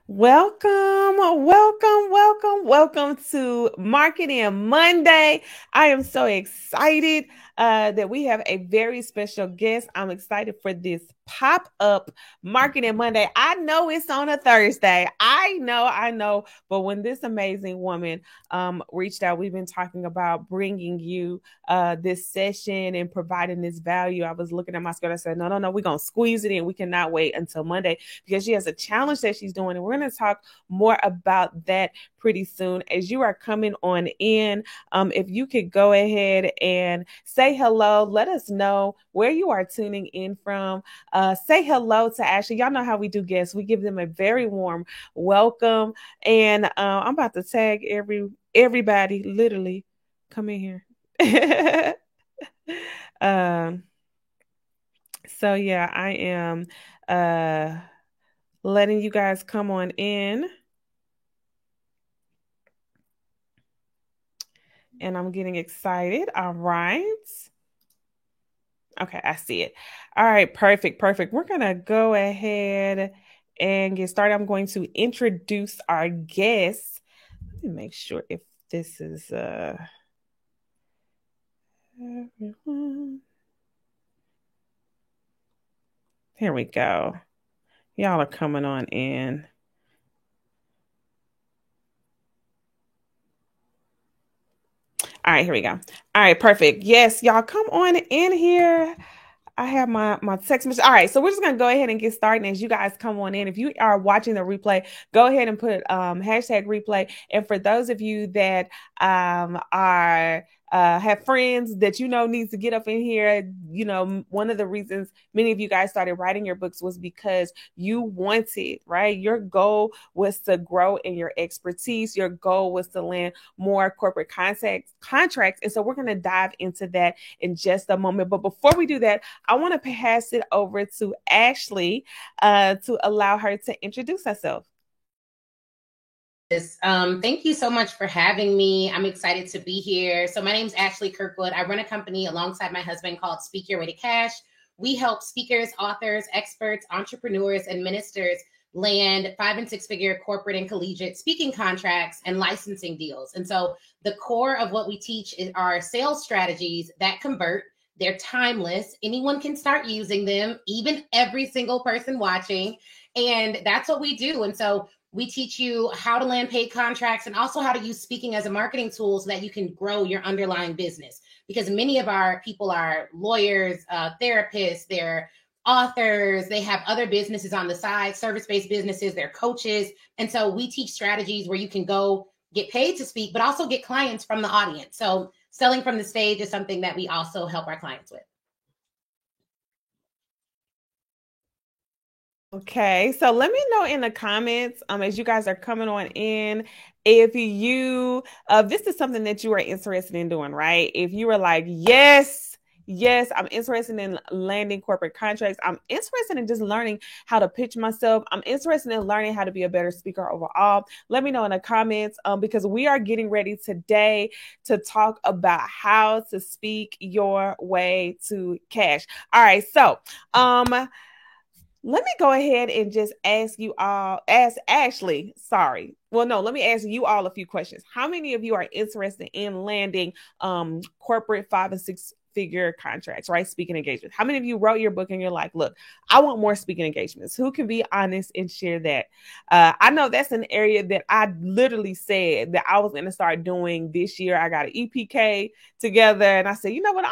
Welcome to Marketing Monday. I am so excited that we have a very special guest. I'm excited for this pop up Marketing Monday. I know it's on a Thursday. I know. But when this amazing woman reached out, we've been talking about bringing you this session and providing this value. I was looking at my schedule. I said, no, we're going to squeeze it in. We cannot wait until Monday because she has a challenge that she's doing. And we're going to talk more about that pretty soon. As you are coming on in, if you could go ahead and say hello, let us know where you are tuning in from. Say hello to Ashley. Y'all know how we do guests. We give them a very warm welcome. And I'm about to tag everybody, literally, come in here. um, so yeah, I am letting you guys come on in. And I'm getting excited. All right. Okay, I see it. All right, perfect. We're going to go ahead and get started. I'm going to introduce our guests. Let me make sure if this is everyone. Here we go. Y'all are coming on in. All right, here we go. All right, perfect. Yes, y'all come on in here. I have my text message. All right, so we're just gonna go ahead and get started. As you guys come on in, if you are watching the replay, go ahead and put hashtag replay. And for those of you that are have friends that you know needs to get up in here, you know, one of the reasons many of you guys started writing your books was because you wanted, right? Your goal was to grow in your expertise. Your goal was to land more corporate contracts. And so we're going to dive into that in just a moment. But before we do that, I want to pass it over to Ashley to allow her to introduce herself. Thank you so much for having me. I'm excited to be here. So my name is Ashley Kirkwood. I run a company alongside my husband called Speak Your Way to Cash. We help speakers, authors, experts, entrepreneurs, and ministers land 5 and 6 figure corporate and collegiate speaking contracts and licensing deals. And so the core of what we teach are sales strategies that convert. They're timeless. Anyone can start using them, even every single person watching. And that's what we do. And so we teach you how to land paid contracts and also how to use speaking as a marketing tool so that you can grow your underlying business. Because many of our people are lawyers, therapists, they're authors, they have other businesses on the side, service-based businesses, they're coaches. And so we teach strategies where you can go get paid to speak, but also get clients from the audience. So selling from the stage is something that we also help our clients with. Okay, so let me know in the comments as you guys are coming on in if you this is something that you are interested in doing, right? If you were like, yes, I'm interested in landing corporate contracts. I'm interested in just learning how to pitch myself. I'm interested in learning how to be a better speaker overall. Let me know in the comments because we are getting ready today to talk about how to speak your way to cash. All right, so let me go ahead and just ask Ashley, sorry. Well, no, let me ask you all a few questions. How many of you are interested in landing corporate 5 and 6 figure contracts, right? Speaking engagements. How many of you wrote your book and you're like, look, I want more speaking engagements? Who can be honest and share that? I know that's an area that I literally said that I was going to start doing this year. I got an EPK together and I said, you know what?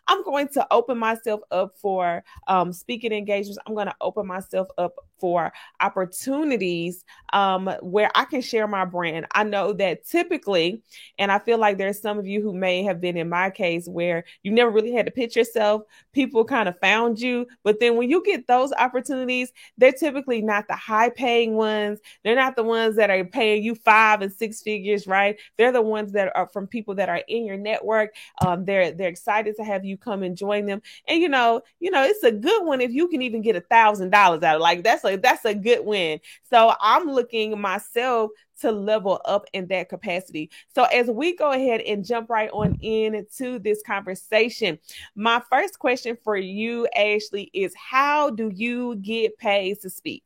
I'm going to open myself up for speaking engagements. I'm going to open myself up for opportunities where I can share my brand. I know that typically, and I feel like there's some of you who may have been in my case where you never really had to pitch yourself. People kind of found you. But then when you get those opportunities, they're typically not the high paying ones. They're not the ones that are paying you 5 and 6 figures, right? They're the ones that are from people that are in your network. They're excited to have you come and join them. And it's a good one if you can even get $1,000 out of like that's a good win. So I'm looking myself to level up in that capacity. So as we go ahead and jump right on into this conversation, my first question for you, Ashley, is how do you get paid to speak?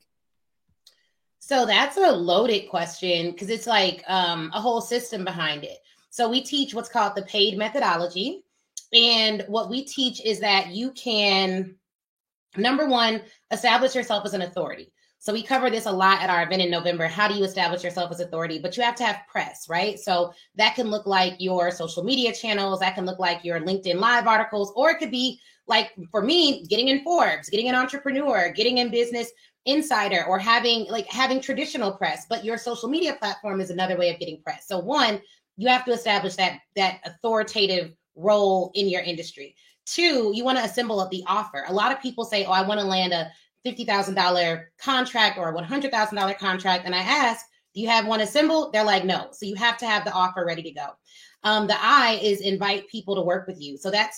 So that's a loaded question because it's like a whole system behind it. So we teach what's called the paid methodology. And what we teach is that you can, number one, establish yourself as an authority. So we cover this a lot at our event in November. How do you establish yourself as authority? But you have to have press, right? So that can look like your social media channels. That can look like your LinkedIn Live articles, or it could be like for me, getting in Forbes, getting an Entrepreneur, getting in Business Insider, or having traditional press. But your social media platform is another way of getting press. So one, you have to establish that authoritative role in your industry. Two, you want to assemble the offer. A lot of people say, oh, I want to land a $50,000 contract or a $100,000 contract. And I ask, do you have one assembled? They're like, no. So you have to have the offer ready to go. The I is invite people to work with you. So that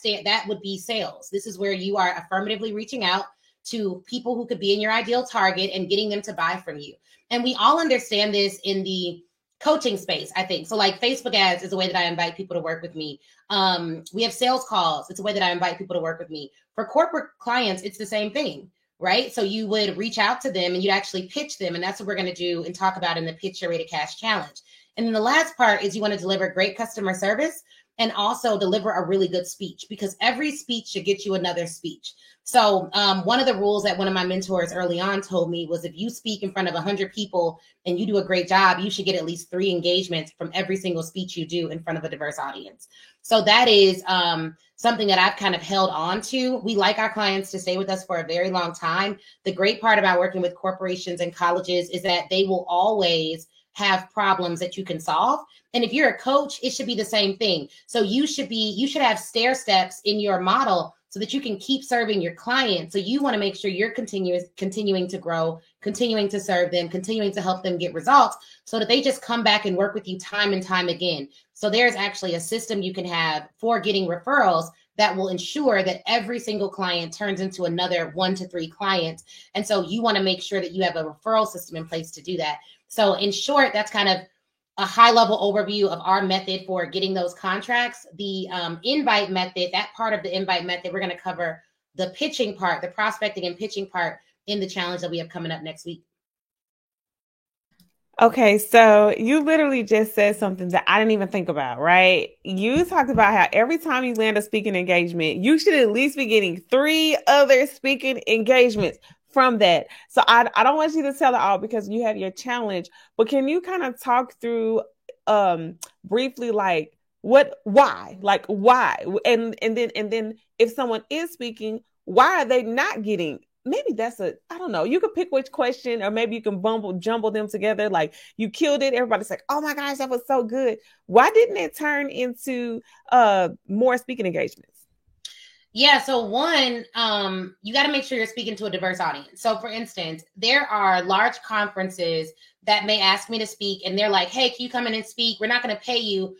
would be sales. This is where you are affirmatively reaching out to people who could be in your ideal target and getting them to buy from you. And we all understand this in the coaching space, I think. So like Facebook ads is a way that I invite people to work with me. We have sales calls. It's a way that I invite people to work with me. For corporate clients, it's the same thing, right? So you would reach out to them and you'd actually pitch them. And that's what we're going to do and talk about in the Pitch Your Way to Cash Challenge. And then the last part is you want to deliver great customer service and also deliver a really good speech, because every speech should get you another speech. So one of the rules that one of my mentors early on told me was, if you speak in front of 100 people and you do a great job, you should get at least 3 engagements from every single speech you do in front of a diverse audience. So that is something that I've kind of held on to. We like our clients to stay with us for a very long time. The great part about working with corporations and colleges is that they will always have problems that you can solve. And if you're a coach, it should be the same thing. So you should have stair steps in your model so that you can keep serving your clients. So you want to make sure you're continuing to grow, continuing to serve them, continuing to help them get results so that they just come back and work with you time and time again. So there's actually a system you can have for getting referrals that will ensure that every single client turns into another 1 to 3 clients. And so you want to make sure that you have a referral system in place to do that. So in short, that's kind of a high level overview of our method for getting those contracts. The invite method, that part of the invite method, we're going to cover the pitching part, the prospecting and pitching part in the challenge that we have coming up next week. Okay, so you literally just said something that I didn't even think about, right? You talked about how every time you land a speaking engagement, you should at least be getting 3 other speaking engagements from that. So I don't want you to tell it all because you have your challenge, but can you kind of talk through briefly like why? And then if someone is speaking, why are they not getting? Maybe I don't know. You could pick which question, or maybe you can jumble them together. Like, you killed it. Everybody's like, oh my gosh, that was so good. Why didn't it turn into more speaking engagements? Yeah. So one, you got to make sure you're speaking to a diverse audience. So for instance, there are large conferences that may ask me to speak and they're like, hey, can you come in and speak? We're not going to pay you.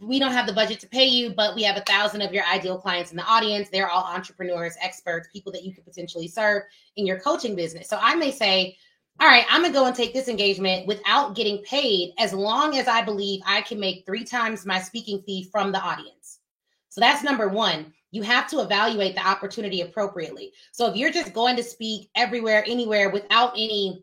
We don't have the budget to pay you, but we have 1,000 of your ideal clients in the audience. They're all entrepreneurs, experts, people that you could potentially serve in your coaching business. So I may say, all right, I'm going to go and take this engagement without getting paid, as long as I believe I can make 3 times my speaking fee from the audience. So that's number one. You have to evaluate the opportunity appropriately. So if you're just going to speak everywhere, anywhere without any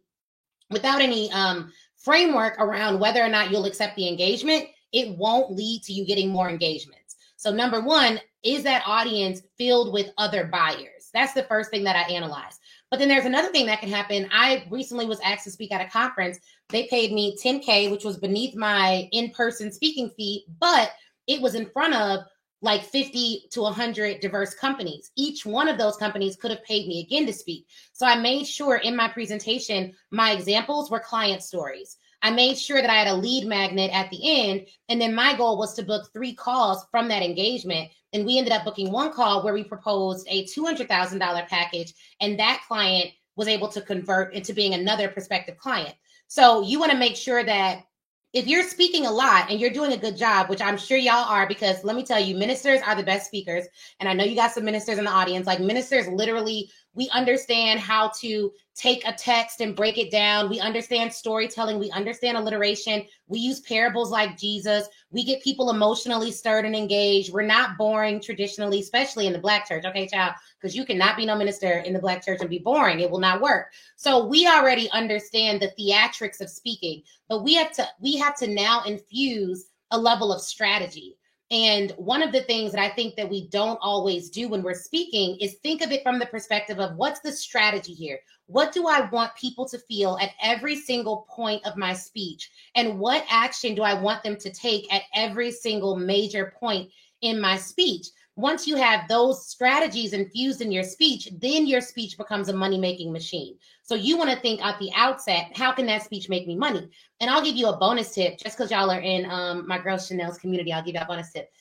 framework around whether or not you'll accept the engagement, it won't lead to you getting more engagements. So number one, is that audience filled with other buyers? That's the first thing that I analyze. But then there's another thing that can happen. I recently was asked to speak at a conference. They paid me $10K, which was beneath my in-person speaking fee, but it was in front of like 50 to 100 diverse companies. Each one of those companies could have paid me again to speak. So I made sure in my presentation, my examples were client stories. I made sure that I had a lead magnet at the end. And then my goal was to book 3 calls from that engagement. And we ended up booking 1 call where we proposed a $200,000 package. And that client was able to convert into being another prospective client. So you want to make sure that if you're speaking a lot and you're doing a good job, which I'm sure y'all are, because let me tell you, ministers are the best speakers. And I know you got some ministers in the audience. Like, ministers literally We understand how to take a text and break it down. We understand storytelling. We understand alliteration. We use parables like Jesus. We get people emotionally stirred and engaged. We're not boring traditionally, especially in the Black church. Okay, child, because you cannot be no minister in the Black church and be boring. It will not work. So we already understand the theatrics of speaking, but we have to now infuse a level of strategy. And one of the things that I think that we don't always do when we're speaking is think of it from the perspective of what's the strategy here? What do I want people to feel at every single point of my speech? And what action do I want them to take at every single major point in my speech? Once you have those strategies infused in your speech, then your speech becomes a money-making machine. So you want to think at the outset, how can that speech make me money? And I'll give you a bonus tip, just because y'all are in my girl Chanel's community, I'll give you a bonus tip.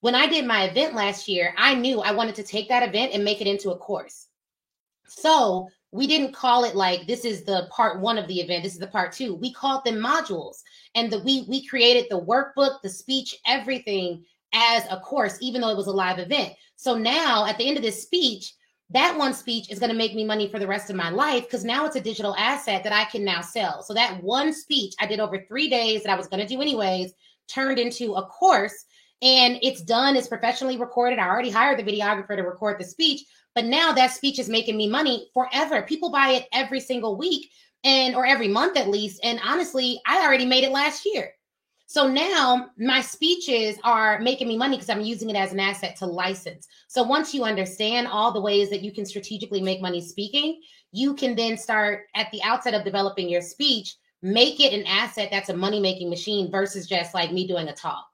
When I did my event last year, I knew I wanted to take that event and make it into a course. So we didn't call it like, this is the part 1 of the event, this is the part 2. We called them modules. And we created the workbook, the speech, everything as a course, even though it was a live event. So now at the end of this speech, that one speech is going to make me money for the rest of my life, because now it's a digital asset that I can now sell. So that one speech I did over 3 days that I was going to do anyways turned into a course, and it's done. It's professionally recorded. I already hired the videographer to record the speech, but now that speech is making me money forever. People buy it every single week or every month at least. And honestly, I already made it last year. So now my speeches are making me money because I'm using it as an asset to license. So once you understand all the ways that you can strategically make money speaking, you can then start at the outset of developing your speech, make it an asset that's a money-making machine versus just like me doing a talk.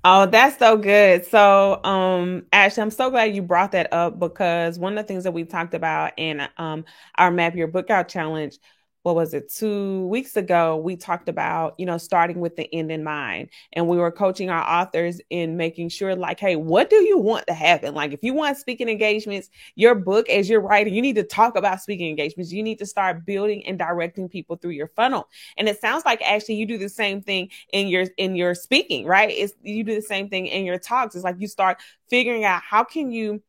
Oh, that's so good. So, Ashley, I'm so glad you brought that up, because one of the things that we talked about in our Map Your Book Out challenge, what was it, 2 weeks ago, we talked about, starting with the end in mind. And we were coaching our authors in making sure, like, hey, what do you want to happen? Like, if you want speaking engagements, your book, as you're writing, you need to talk about speaking engagements. You need to start building and directing people through your funnel. And it sounds like, Ashley, you do the same thing in your speaking, right? You do the same thing in your talks. It's like you start figuring out how can you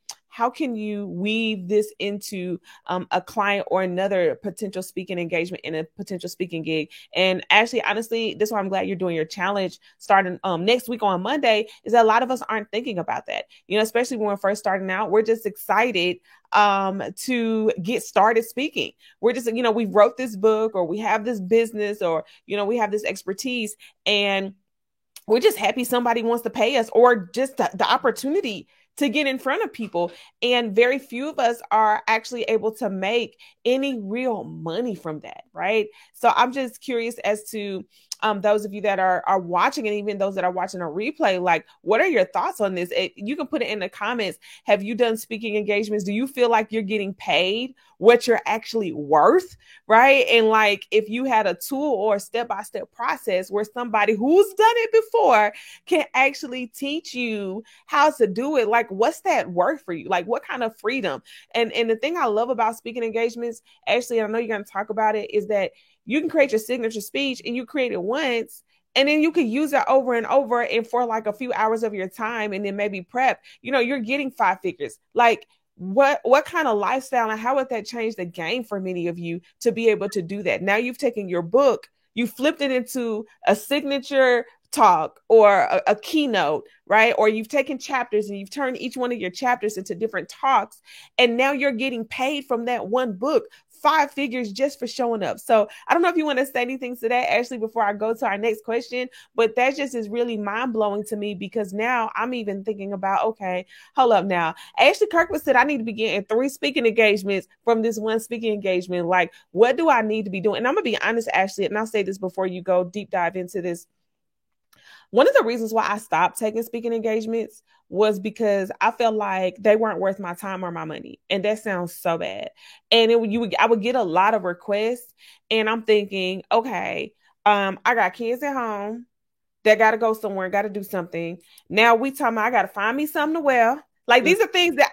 weave this into a client or another potential speaking engagement in a potential speaking gig. And actually, honestly, this is why I'm glad you're doing your challenge starting next week on Monday, is that a lot of us aren't thinking about that. Especially when we're first starting out, we're just excited to get started speaking. We're just, we wrote this book, or we have this business, or, we have this expertise, and we're just happy somebody wants to pay us, or just the opportunity to get in front of people. And very few of us are actually able to make any real money from that, right? So I'm just curious as to those of you that are watching, and even those that are watching a replay, like, what are your thoughts on this? You can put it in the comments. Have you done speaking engagements? Do you feel like you're getting paid what you're actually worth, right? And like, if you had a tool or a step-by-step process where somebody who's done it before can actually teach you how to do it, like, what's that worth for you? Like, what kind of freedom? And the thing I love about speaking engagements, Ashley, and I know you're going to talk about it, is that you can create your signature speech, and you create it once, and then you can use it over and over, and for like a few hours of your time, and then maybe prep, you're getting 5 figures. Like, what kind of lifestyle, and how would that change the game for many of you to be able to do that? Now you've taken your book, you flipped it into a signature talk or a keynote, right? Or you've taken chapters and you've turned each one of your chapters into different talks. And now you're getting paid from that one book, 5 figures just for showing up. So I don't know if you want to say anything to that, Ashley, before I go to our next question, but that just is really mind blowing to me, because now I'm even thinking about, okay, hold up now. Ashley Kirkwood said I need to be getting 3 speaking engagements from this one speaking engagement. Like, what do I need to be doing? And I'm going to be honest, Ashley, and I'll say this before you go deep dive into this. One of the reasons why I stopped taking speaking engagements was because I felt like they weren't worth my time or my money. And that sounds so bad. And I would get a lot of requests, and I'm thinking, okay, I got kids at home that got to go somewhere, got to do something. Now we talking about I got to find me something to wear. Like, these are things that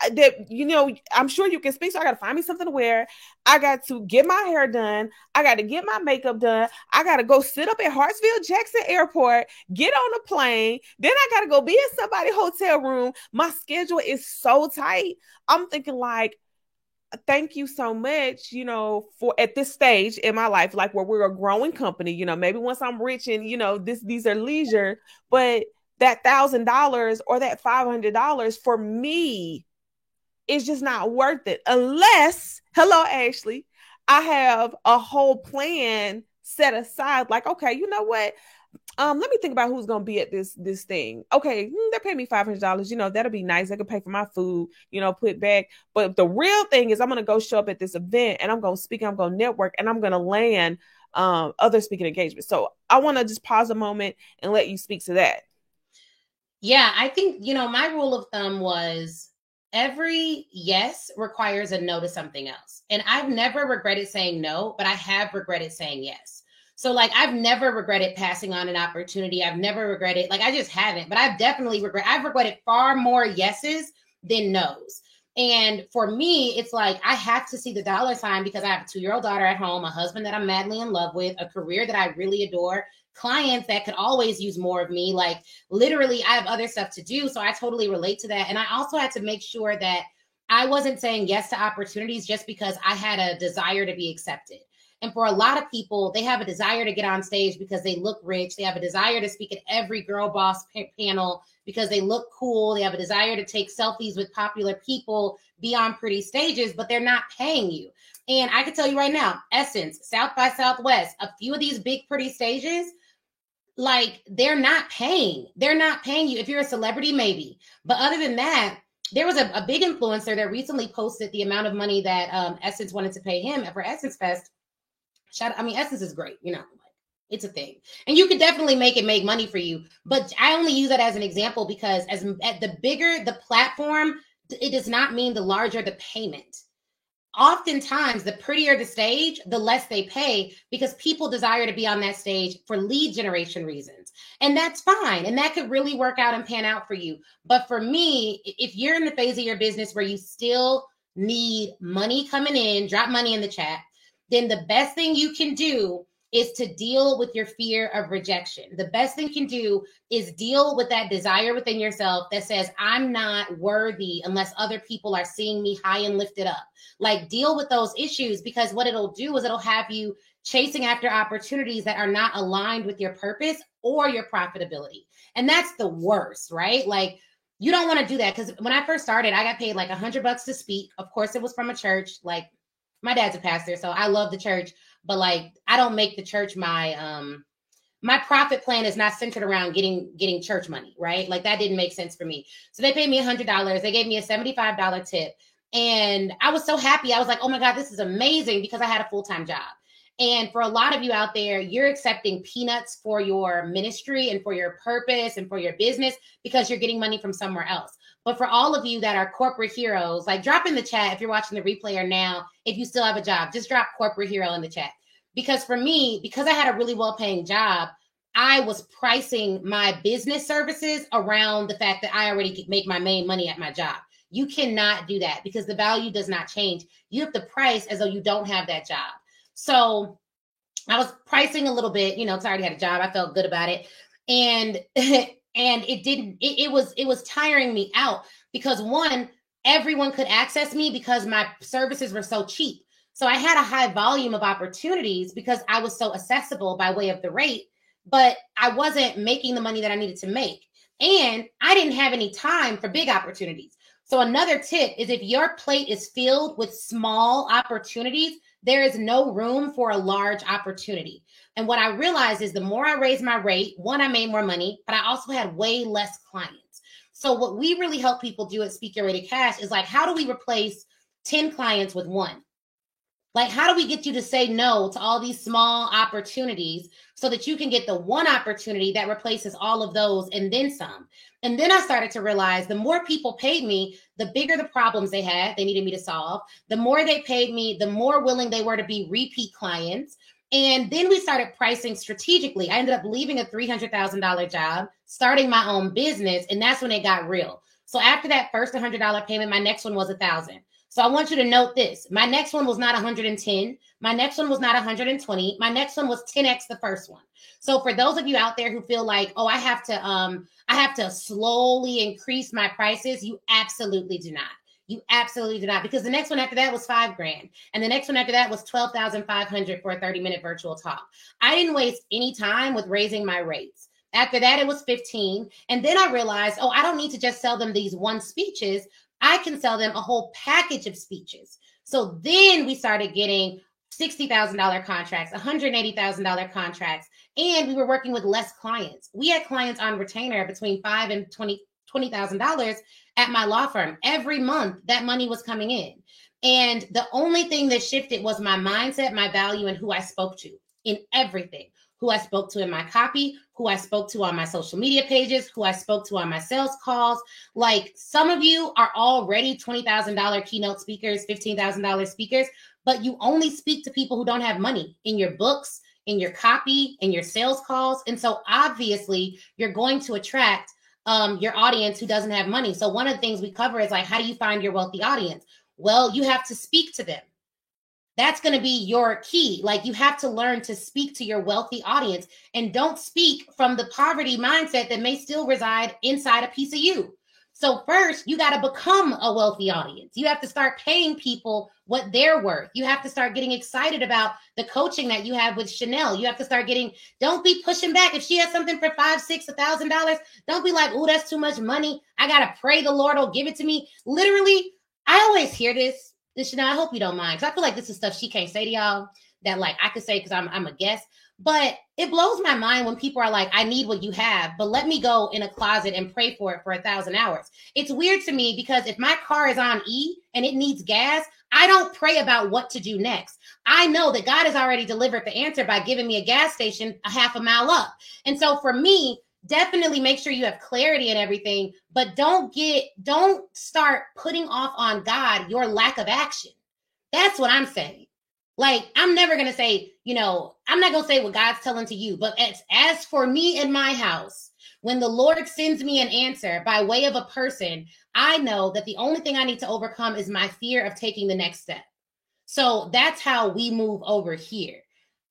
I'm sure you can speak. So I got to find me something to wear. I got to get my hair done. I got to get my makeup done. I got to go sit up at Hartsfield-Jackson Airport, get on a plane. Then I got to go be in somebody's hotel room. My schedule is so tight. I'm thinking, like, thank you so much, for at this stage in my life, like where we're a growing company, maybe once I'm rich and, these are leisure, but that $1,000 or that $500 for me is just not worth it unless, hello, Ashley, I have a whole plan set aside. Like, okay, you know what? Let me think about who's gonna be at this thing. Okay, they're paying me $500. That'll be nice. They could pay for my food. Put back. But the real thing is, I'm gonna go show up at this event, and I'm gonna speak. I'm gonna network, and I'm gonna land other speaking engagements. So I want to just pause a moment and let you speak to that. Yeah, I think my rule of thumb was every yes requires a no to something else, and I've never regretted saying no, but I have regretted saying yes. So like I've never regretted passing on an opportunity. I've never regretted, like I just haven't, but I've regretted far more yeses than nos. And for me, it's like I have to see the dollar sign because I have a 2-year-old daughter at home, a husband that I'm madly in love with, a career that I really adore, clients that could always use more of me. Like literally, I have other stuff to do. So I totally relate to that. And I also had to make sure that I wasn't saying yes to opportunities just because I had a desire to be accepted. And for a lot of people, they have a desire to get on stage because they look rich. They have a desire to speak at every girl boss panel because they look cool. They have a desire to take selfies with popular people, be on pretty stages, but they're not paying you. And I can tell you right now, Essence, South by Southwest, a few of these big, pretty stages, like they're not paying. They're not paying you. If you're a celebrity, maybe. But other than that, there was a big influencer that recently posted the amount of money that Essence wanted to pay him for Essence Fest. Essence is great, it's a thing. And you could definitely make money for you. But I only use that as an example because at the bigger the platform, it does not mean the larger the payment. Oftentimes, the prettier the stage, the less they pay because people desire to be on that stage for lead generation reasons. And that's fine. And that could really work out and pan out for you. But for me, if you're in the phase of your business where you still need money coming in, drop money in the chat, then the best thing you can do is to deal with your fear of rejection. The best thing you can do is deal with that desire within yourself that says, I'm not worthy unless other people are seeing me high and lifted up. Like deal with those issues because what it'll do is it'll have you chasing after opportunities that are not aligned with your purpose or your profitability. And that's the worst, right? Like you don't want to do that because when I first started, I got paid like $100 to speak. Of course, it was from a church. Like my dad's a pastor, so I love the church. But like, I don't make the church my profit plan is not centered around getting church money, right? Like that didn't make sense for me. So they paid me $100. They gave me a $75 tip. And I was so happy. I was like, oh my God, this is amazing because I had a full-time job. And for a lot of you out there, you're accepting peanuts for your ministry and for your purpose and for your business because you're getting money from somewhere else. But for all of you that are corporate heroes, like drop in the chat if you're watching the replay or now, if you still have a job, just drop corporate hero in the chat. Because for me, because I had a really well-paying job, I was pricing my business services around the fact that I already make my main money at my job. You cannot do that because the value does not change. You have to price as though you don't have that job. So I was pricing a little bit, because I already had a job. I felt good about it. And it was tiring me out because one, everyone could access me because my services were so cheap. So I had a high volume of opportunities because I was so accessible by way of the rate, but I wasn't making the money that I needed to make. And I didn't have any time for big opportunities. So another tip is if your plate is filled with small opportunities, there is no room for a large opportunity. And what I realized is the more I raised my rate, one, I made more money, but I also had way less clients. So what we really help people do at Speak Your Way to Cash is like, how do we replace 10 clients with one? Like, how do we get you to say no to all these small opportunities so that you can get the one opportunity that replaces all of those and then some? And then I started to realize the more people paid me, the bigger the problems they had, they needed me to solve. The more they paid me, the more willing they were to be repeat clients. And then we started pricing strategically. I ended up leaving a $300,000 job, starting my own business, and that's when it got real. So after that first $100 payment, my next one was $1,000. So I want you to note this. My next one was not 110. My next one was not 120. My next one was 10x the first one. So for those of you out there who feel like, oh, I have to slowly increase my prices, you absolutely do not. You absolutely do not, because the next one after that was $5,000. And the next one after that was $12,500 for a 30-minute virtual talk. I didn't waste any time with raising my rates. After that, it was 15. And then I realized, I don't need to just sell them these one speeches. I can sell them a whole package of speeches. So then we started getting $60,000 contracts, $180,000 contracts, and we were working with less clients. We had clients on retainer between $5,000 and $20,000 at my law firm. Every month, that money was coming in. And the only thing that shifted was my mindset, my value, and who I spoke to in everything. Who I spoke to in my copy, who I spoke to on my social media pages, who I spoke to on my sales calls. Like, some of you are already $20,000 keynote speakers, $15,000 speakers, but you only speak to people who don't have money in your books, in your copy, in your sales calls. And so obviously you're going to attract your audience who doesn't have money. So one of the things we cover is like, how do you find your wealthy audience? Well, you have to speak to them. That's going to be your key. Like, you have to learn to speak to your wealthy audience, and don't speak from the poverty mindset that may still reside inside a piece of you. So first, you got to become a wealthy audience. You have to start paying people what they're worth. You have to start getting excited about the coaching that you have with Chanel. You have to start don't be pushing back. If she has something for $5,000, $6,000, $1,000, don't be like, oh, that's too much money. I got to pray the Lord will give it to me. Literally, I always hear this. Chanel, I hope you don't mind, because I feel like this is stuff she can't say to y'all that like I could say because I'm a guest. But it blows my mind when people are like, I need what you have, but let me go in a closet and pray for it for 1,000 hours. It's weird to me, because if my car is on E and it needs gas, I don't pray about what to do next. I know that God has already delivered the answer by giving me a gas station a half a mile up. And so for me, definitely make sure you have clarity in everything, but don't start putting off on God your lack of action. That's what I'm saying. Like, I'm never going to say, I'm not going to say what God's telling to you, but as for me and my house, when the Lord sends me an answer by way of a person, I know that the only thing I need to overcome is my fear of taking the next step. So that's how we move over here.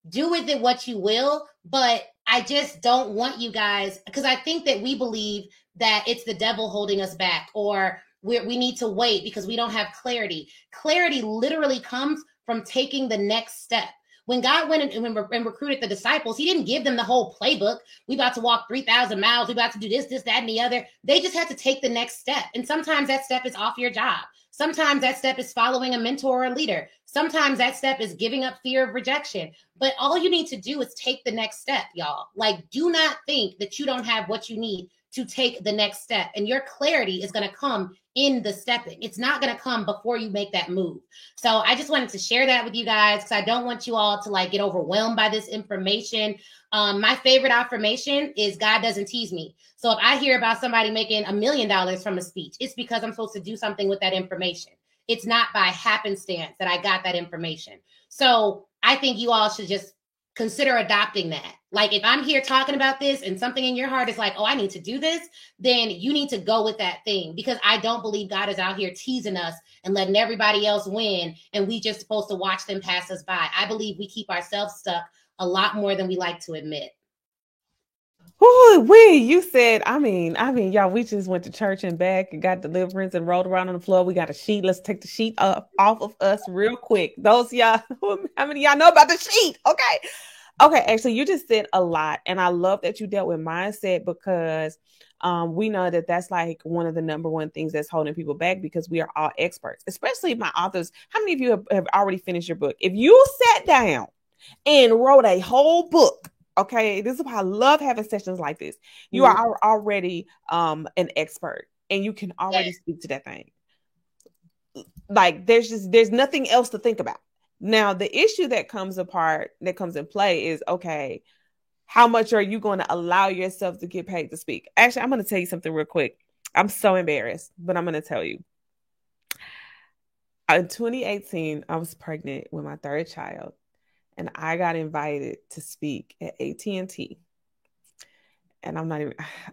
Do with it what you will, but I just don't want you guys, because I think that we believe that it's the devil holding us back, or we need to wait because we don't have clarity. Clarity literally comes from taking the next step. When God went and recruited the disciples, he didn't give them the whole playbook. We about to walk 3,000 miles. We about to do this, that, and the other. They just had to take the next step. And sometimes that step is off your job. Sometimes that step is following a mentor or a leader. Sometimes that step is giving up fear of rejection. But all you need to do is take the next step, y'all. Like, do not think that you don't have what you need to take the next step. And your clarity is going to come in the stepping. It's not going to come before you make that move. So I just wanted to share that with you guys, because I don't want you all to like get overwhelmed by this information. My favorite affirmation is God doesn't tease me. So if I hear about somebody making $1 million from a speech, it's because I'm supposed to do something with that information. It's not by happenstance that I got that information. So I think you all should just consider adopting that. Like, if I'm here talking about this and something in your heart is like, oh, I need to do this, then you need to go with that thing, because I don't believe God is out here teasing us and letting everybody else win, and we just supposed to watch them pass us by. I believe we keep ourselves stuck a lot more than we like to admit. Ooh, you said, I mean, y'all, we just went to church and back and got deliverance and rolled around on the floor. We got a sheet. Let's take the sheet off of us real quick. Those y'all, how many of y'all know about the sheet? Okay, actually, you just said a lot. And I love that you dealt with mindset, because we know that that's like one of the number one things that's holding people back, because we are all experts, especially my authors. How many of you have already finished your book? If you sat down and wrote a whole book, okay, this is why I love having sessions like this. You are already an expert, and you can already speak to that thing. Like, there's nothing else to think about. Now, the issue that comes in play is, okay, how much are you going to allow yourself to get paid to speak? Actually, I'm going to tell you something real quick. I'm so embarrassed, but I'm going to tell you. In 2018, I was pregnant with my third child, and I got invited to speak at AT&T. And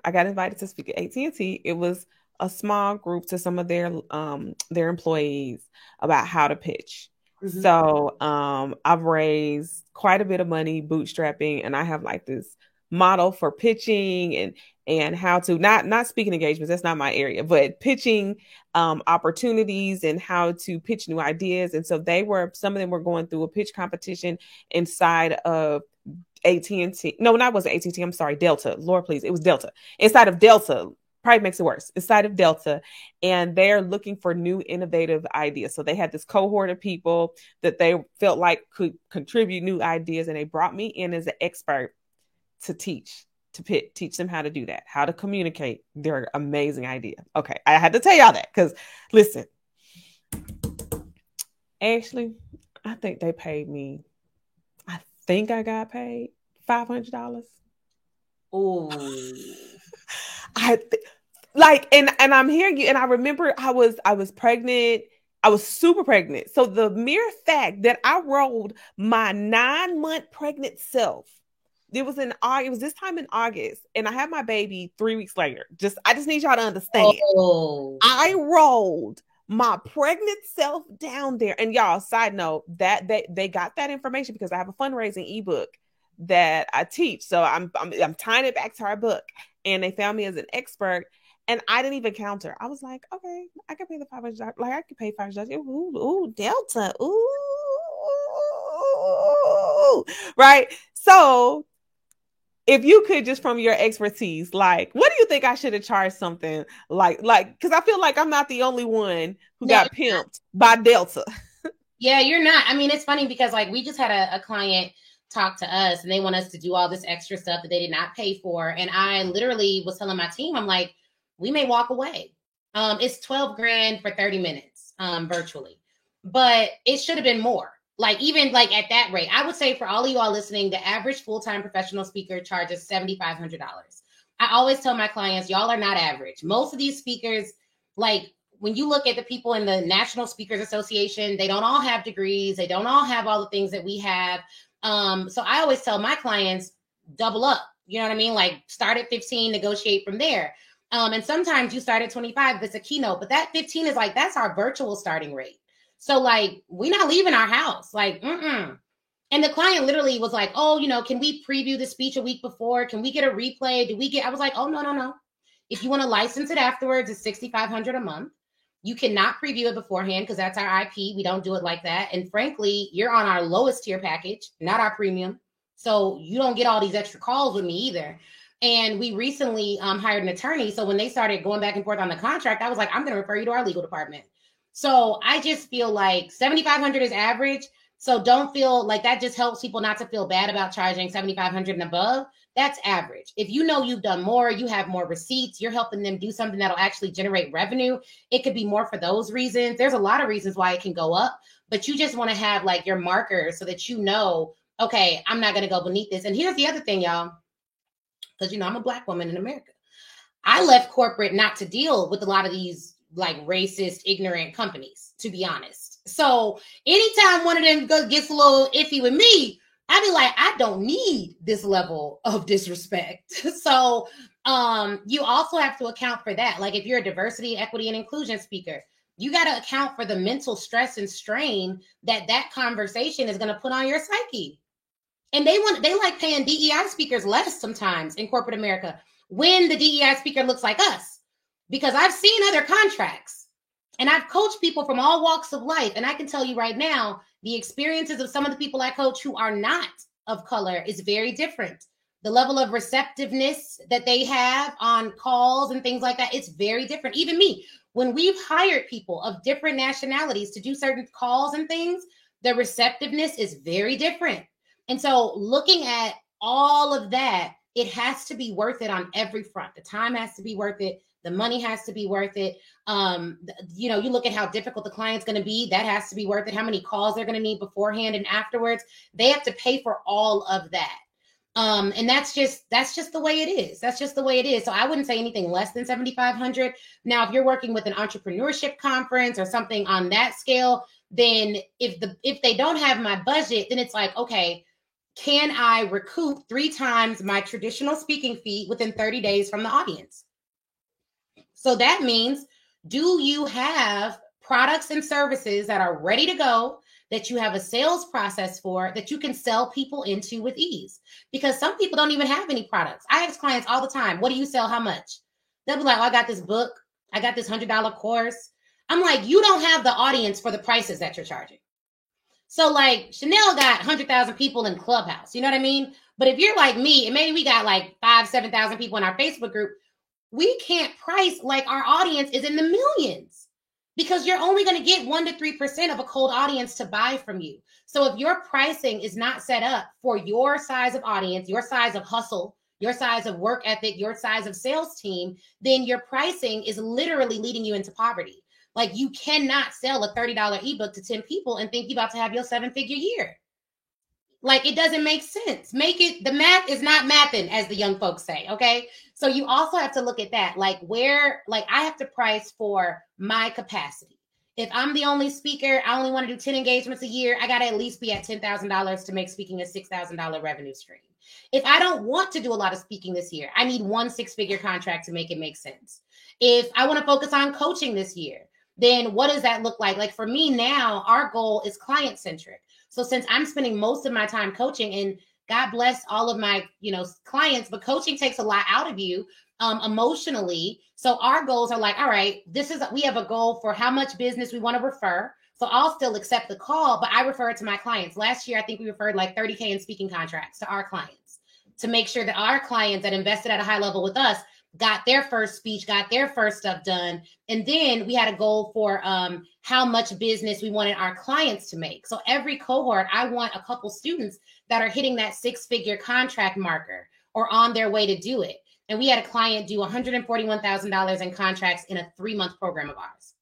I got invited to speak at AT&T. It was a small group to some of their employees about how to pitch. Mm-hmm. So I've raised quite a bit of money bootstrapping, and I have like this model for pitching and how to not speaking engagements. That's not my area, but pitching opportunities and how to pitch new ideas. And so some of them were going through a pitch competition inside of AT&T. No, not wasn't AT&T. I'm sorry, Delta. Lord, please. It was Delta. Inside of Delta, probably makes it worse. Inside of Delta, and they're looking for new innovative ideas. So they had this cohort of people that they felt like could contribute new ideas, and they brought me in as an expert to teach them how to do that, how to communicate their amazing idea. Okay, I had to tell y'all that because listen, Ashley, I think they paid me. I think I got paid $500. Oh, and I'm hearing you, and I remember I was pregnant. I was super pregnant. So the mere fact that I rolled my 9-month pregnant self, it was this time in August, and I had my baby 3 weeks later. I just need y'all to understand. Oh. I rolled my pregnant self down there. And y'all, side note, that they got that information because I have a fundraising ebook that I teach. So I'm tying it back to our book, and they found me as an expert. And I didn't even count her. I was like, okay, I can pay the $500. Like, I can pay $500. Ooh, Delta. Ooh. Right? So if you could, just from your expertise, like, what do you think I should have charged something like, because I feel like I'm not the only one who got pimped by Delta. Yeah, you're not. I mean, it's funny because like we just had a client talk to us, and they want us to do all this extra stuff that they did not pay for. And I literally was telling my team, I'm like, we may walk away. It's $12,000 for 30 minutes virtually, but it should have been more. Like, even like at that rate, I would say for all of you all listening, the average full-time professional speaker charges $7,500. I always tell my clients, y'all are not average. Most of these speakers, like when you look at the people in the National Speakers Association, they don't all have degrees. They don't all have all the things that we have. So I always tell my clients, double up. You know what I mean? Like, start at 15, negotiate from there. And sometimes you start at 25 if it's a keynote, but that 15 is like, that's our virtual starting rate. So like, we're not leaving our house. Like, And the client literally was like, oh, can we preview the speech a week before? Can we get a replay? I was like, oh, no. If you want to license it afterwards, it's $6,500 a month. You cannot preview it beforehand because that's our IP. We don't do it like that. And frankly, you're on our lowest tier package, not our premium. So you don't get all these extra calls with me either. And we recently hired an attorney. So when they started going back and forth on the contract, I was like, I'm going to refer you to our legal department. So I just feel like $7,500 is average. So don't feel like that. Just helps people not to feel bad about charging $7,500 and above. That's average. If you know you've done more, you have more receipts, you're helping them do something that'll actually generate revenue, it could be more for those reasons. There's a lot of reasons why it can go up, but you just want to have like your markers so that okay, I'm not going to go beneath this. And here's the other thing, y'all, because I'm a Black woman in America. I left corporate not to deal with a lot of these like racist, ignorant companies, to be honest. So anytime one of them gets a little iffy with me, I'd be like, I don't need this level of disrespect. So you also have to account for that. Like if you're a diversity, equity, and inclusion speaker, you got to account for the mental stress and strain that conversation is going to put on your psyche. And they like paying DEI speakers less sometimes in corporate America when the DEI speaker looks like us. Because I've seen other contracts and I've coached people from all walks of life. And I can tell you right now, the experiences of some of the people I coach who are not of color is very different. The level of receptiveness that they have on calls and things like that, it's very different. Even me, when we've hired people of different nationalities to do certain calls and things, the receptiveness is very different. And so looking at all of that, it has to be worth it on every front. The time has to be worth it. The money has to be worth it. You look at how difficult the client's going to be. That has to be worth it. How many calls they're going to need beforehand and afterwards. They have to pay for all of that. And that's just the way it is. That's just the way it is. So I wouldn't say anything less than $7,500. Now, if you're working with an entrepreneurship conference or something on that scale, then if they don't have my budget, then it's like, okay, can I recoup 3 times my traditional speaking fee within 30 days from the audience? So that means, do you have products and services that are ready to go that you have a sales process for that you can sell people into with ease. Because some people don't even have any products. I ask clients all the time, what do you sell? How much? They'll be like, oh, I got this book. I got this $100 course. I'm like, you don't have the audience for the prices that you're charging. So like Chanel got 100,000 people in Clubhouse. You know what I mean? But if you're like me, and maybe we got like 5,000-7,000 people in our Facebook group, we can't price like our audience is in the millions because you're only going to get 1 to 3% of a cold audience to buy from you. So if your pricing is not set up for your size of audience, your size of hustle, your size of work ethic, your size of sales team, then your pricing is literally leading you into poverty. Like you cannot sell a $30 ebook to 10 people and think you're about to have your 7-figure year. Like it doesn't make sense. The math is not mathing, as the young folks say. Okay. So you also have to look at that. Like I have to price for my capacity. If I'm the only speaker, I only want to do 10 engagements a year. I got to at least be at $10,000 to make speaking a $6,000 revenue stream. If I don't want to do a lot of speaking this year, I need 1 6-figure contract to make it make sense. If I want to focus on coaching this year, then what does that look like? Like for me now, our goal is client centric. So since I'm spending most of my time coaching, and God bless all of my, clients, but coaching takes a lot out of you emotionally. So our goals are like, all right, we have a goal for how much business we want to refer. So I'll still accept the call, but I refer it to my clients. Last year, I think we referred like 30K in speaking contracts to our clients to make sure that our clients that invested at a high level with us got their first speech, got their first stuff done. And then we had a goal for how much business we wanted our clients to make. So every cohort, I want a couple students that are hitting that 6-figure contract marker or on their way to do it. And we had a client do $141,000 in contracts in a 3-month program of ours.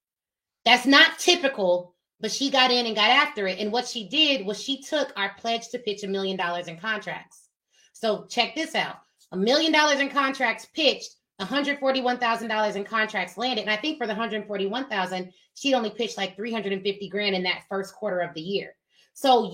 That's not typical, but she got in and got after it. And what she did was she took our pledge to pitch $1 million in contracts. So check this out. $1 million in contracts pitched, $141,000 in contracts landed. And I think for the $141,000, she'd only pitched like $350,000 in that first quarter of the year. So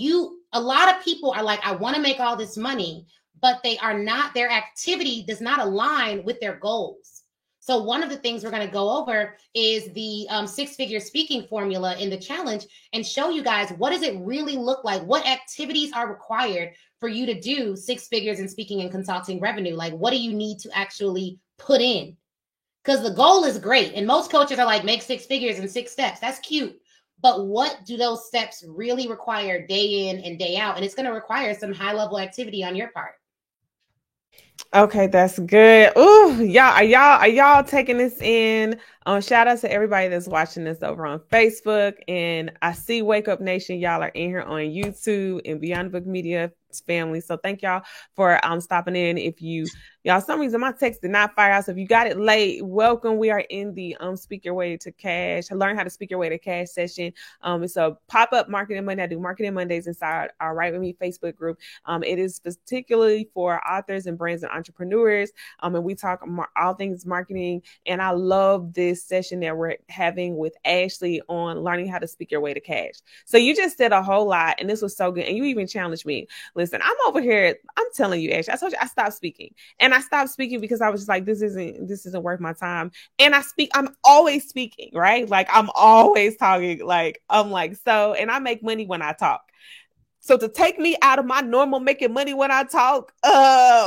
a lot of people are like, I want to make all this money, but their activity does not align with their goals. So one of the things we're going to go over is the 6-figure speaking formula in the challenge and show you guys, what does it really look like? What activities are required for you to do 6 figures in speaking and consulting revenue? Like, what do you need to actually put in? Because the goal is great. And most coaches are like, make 6 figures in 6 steps. That's cute. But what do those steps really require day in and day out? And it's going to require some high level activity on your part. Okay, that's good. Ooh, y'all taking this in? Shout out to everybody that's watching this over on Facebook, and I see Wake Up Nation. Y'all are in here on YouTube and Beyond Book Media family. So thank y'all for stopping in. If y'all, some reason my text did not fire out. So if you got it late, welcome. We are in the Speak Your Way to Cash, learn how to speak your way to cash session. It's a pop-up marketing Monday. I do marketing Mondays inside our Right With Me Facebook group. It is particularly for authors and brands and entrepreneurs. And we talk all things marketing. And I love this session that we're having with Ashley on learning how to speak your way to cash. So you just said a whole lot, and this was so good. And you even challenged me. Listen, I'm over here. I'm telling you, Ashley, I told you I stopped speaking. And I stopped speaking because I was just like, this isn't worth my time. And I'm always speaking, right? Like I'm always talking. Like I'm like, so, and I make money when I talk. So to take me out of my normal making money when I talk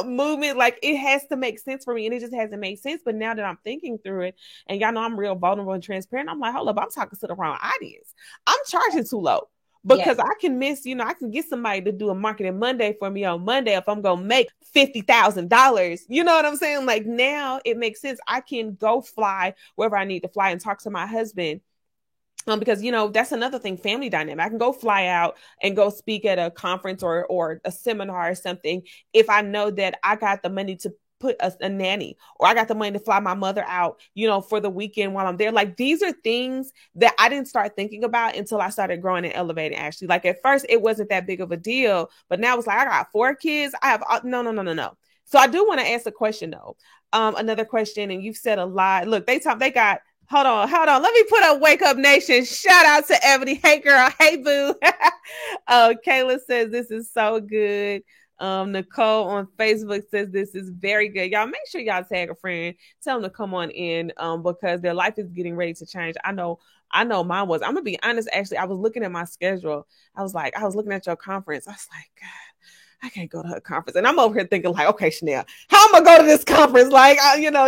movement, like it has to make sense for me. And it just hasn't made sense. But now that I'm thinking through it, and y'all know I'm real vulnerable and transparent, I'm like, hold up, I'm talking to the wrong audience. I'm charging too low. Because I can miss, I can get somebody to do a marketing Monday for me on Monday if I'm going to make $50,000. You know what I'm saying? Like now it makes sense. I can go fly wherever I need to fly and talk to my husband. Because, that's another thing, family dynamic. I can go fly out and go speak at a conference or a seminar or something if I know that I got the money to put a nanny, or I got the money to fly my mother out, for the weekend while I'm there. Like these are things that I didn't start thinking about until I started growing and elevating, Ashley. Like at first it wasn't that big of a deal, but now it's like, I got 4 kids. I have, no. So I do want to ask a question though. Another question, and you've said a lot. Look, they got, hold on. Let me put up Wake Up Nation. Shout out to Ebony. Hey girl. Hey boo. Kayla says, this is so good. Nicole on Facebook says this is very good. Y'all make sure y'all tag a friend, tell them to come on in because their life is getting ready to change. I know I know mine was. I'm gonna be honest. Actually, I was looking at my schedule. I was looking at your conference. I was like, God, I can't go to her conference. And I'm over here thinking like, okay, Chanel, how am I going to go to this conference? Like,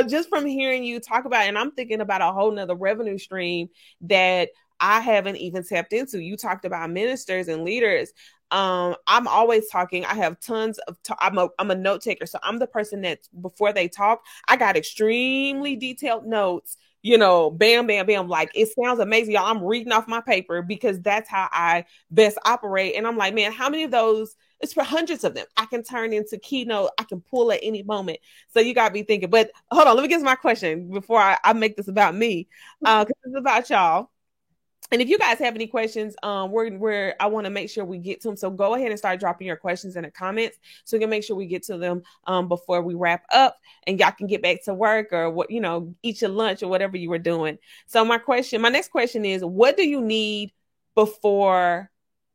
just from hearing you talk about it, and I'm thinking about a whole nother revenue stream that I haven't even tapped into. You talked about ministers and leaders. I'm always talking. I have tons of, I'm a note taker. So I'm the person that before they talk, I got extremely detailed notes, bam, bam, bam. Like, it sounds amazing. Y'all, I'm reading off my paper because that's how I best operate. And I'm like, man, how many of those, it's for hundreds of them, I can turn into keynote. I can pull at any moment. So you got to be thinking, but hold on, let me get to my question before I make this about me. Because it's about y'all. And if you guys have any questions, I want to make sure we get to them. So go ahead and start dropping your questions in the comments so we can make sure we get to them before we wrap up, and y'all can get back to work or eat your lunch or whatever you were doing. So my next question is, what do you need before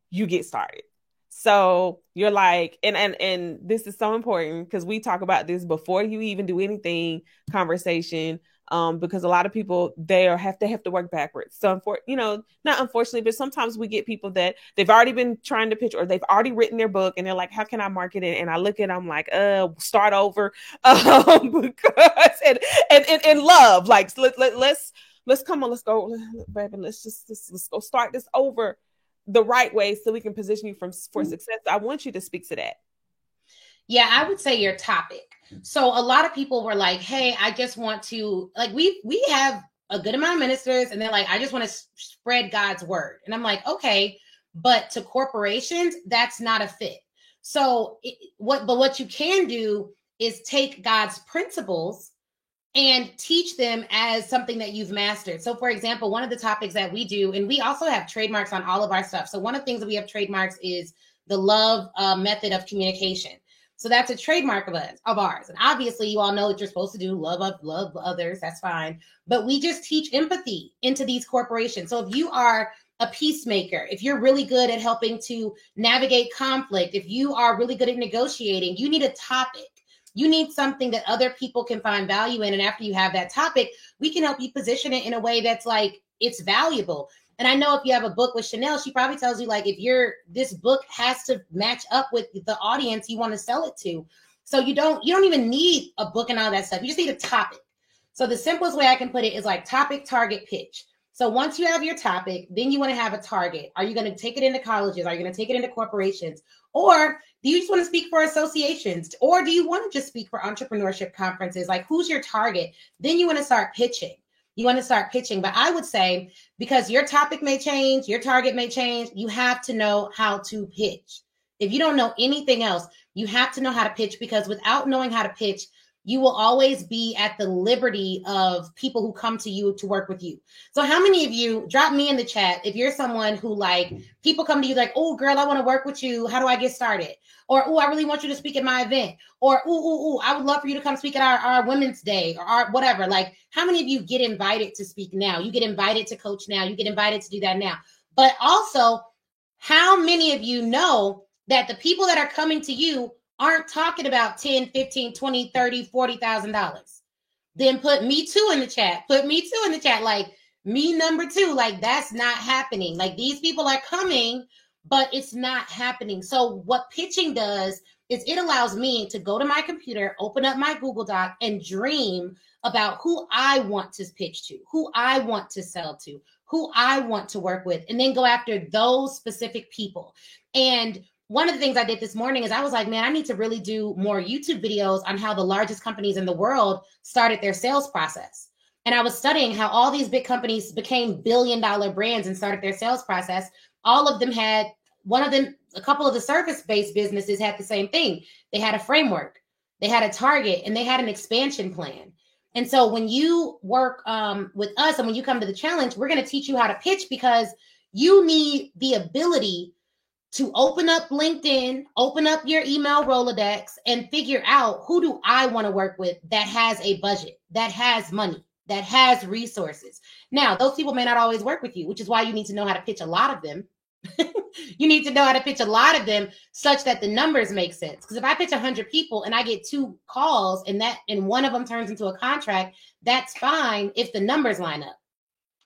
you get started? So you're like, and this is so important because we talk about this before you even do anything, conversation. Because a lot of people have to work backwards. So, not unfortunately, but sometimes we get people that they've already been trying to pitch or they've already written their book and they're like, how can I market it? And I look at them like, start over. Because and love, like, let's come on, let's go, baby. Let's go start this over the right way so we can position you for success. I want you to speak to that. Yeah, I would say your topic. So a lot of people were like, hey, I just want to, like, we have a good amount of ministers and they're like, I just want to spread God's word. And I'm like, okay, but to corporations, that's not a fit. So what you can do is take God's principles and teach them as something that you've mastered. So for example, one of the topics that we do, and we also have trademarks on all of our stuff. So one of the things that we have trademarks is the love method of communication. So that's a trademark of ours. And obviously you all know what you're supposed to do. Love others. That's fine. But we just teach empathy into these corporations. So if you are a peacemaker, if you're really good at helping to navigate conflict, if you are really good at negotiating, you need a topic. You need something that other people can find value in. And after you have that topic, we can help you position it in a way that's like, it's valuable. And I know if you have a book with Chanel, she probably tells you like, this book has to match up with the audience you want to sell it to. So you don't even need a book and all that stuff. You just need a topic. So the simplest way I can put it is like topic, target, pitch. So once you have your topic, then you want to have a target. Are you going to take it into colleges? Are you going to take it into corporations? Or do you just want to speak for associations? Or do you want to just speak for entrepreneurship conferences? Like, who's your target? Then you want to start pitching. But I would say, because your topic may change, your target may change, you have to know how to pitch. If you don't know anything else, you have to know how to pitch, because without knowing how to pitch, you will always be at the liberty of people who come to you to work with you. So how many of you, drop me in the chat if you're someone who, like, people come to you like, oh, girl, I want to work with you. How do I get started? Or, oh, I really want you to speak at my event. Or, ooh, I would love for you to come speak at our Women's Day or our whatever. Like, how many of you get invited to speak now? You get invited to coach now. You get invited to do that now. But also, how many of you know that the people that are coming to you aren't talking about 10, 15, 20, 30, $40,000. Then put me too in the chat. Like, me number 2. Like, that's not happening. Like, these people are coming, but it's not happening. So what pitching does is it allows me to go to my computer, open up my Google Doc, and dream about who I want to pitch to, who I want to sell to, who I want to work with, and then go after those specific people. And one of the things I did this morning is I was like, man, I need to really do more YouTube videos on how the largest companies in the world started their sales process. And I was studying how all these big companies became billion-dollar brands and started their sales process. All of them had, a couple of the service-based businesses had the same thing. They had a framework, they had a target, and they had an expansion plan. And so when you work with us and when you come to the challenge, we're going to teach you how to pitch, because you need the ability to open up LinkedIn, open up your email Rolodex, and figure out, who do I want to work with that has a budget, that has money, that has resources. Now, those people may not always work with you, which is why you need to know how to pitch a lot of them. You need to know how to pitch a lot of them such that the numbers make sense. Because if I pitch 100 people and I get 2 calls and one of them turns into a contract, that's fine if the numbers line up.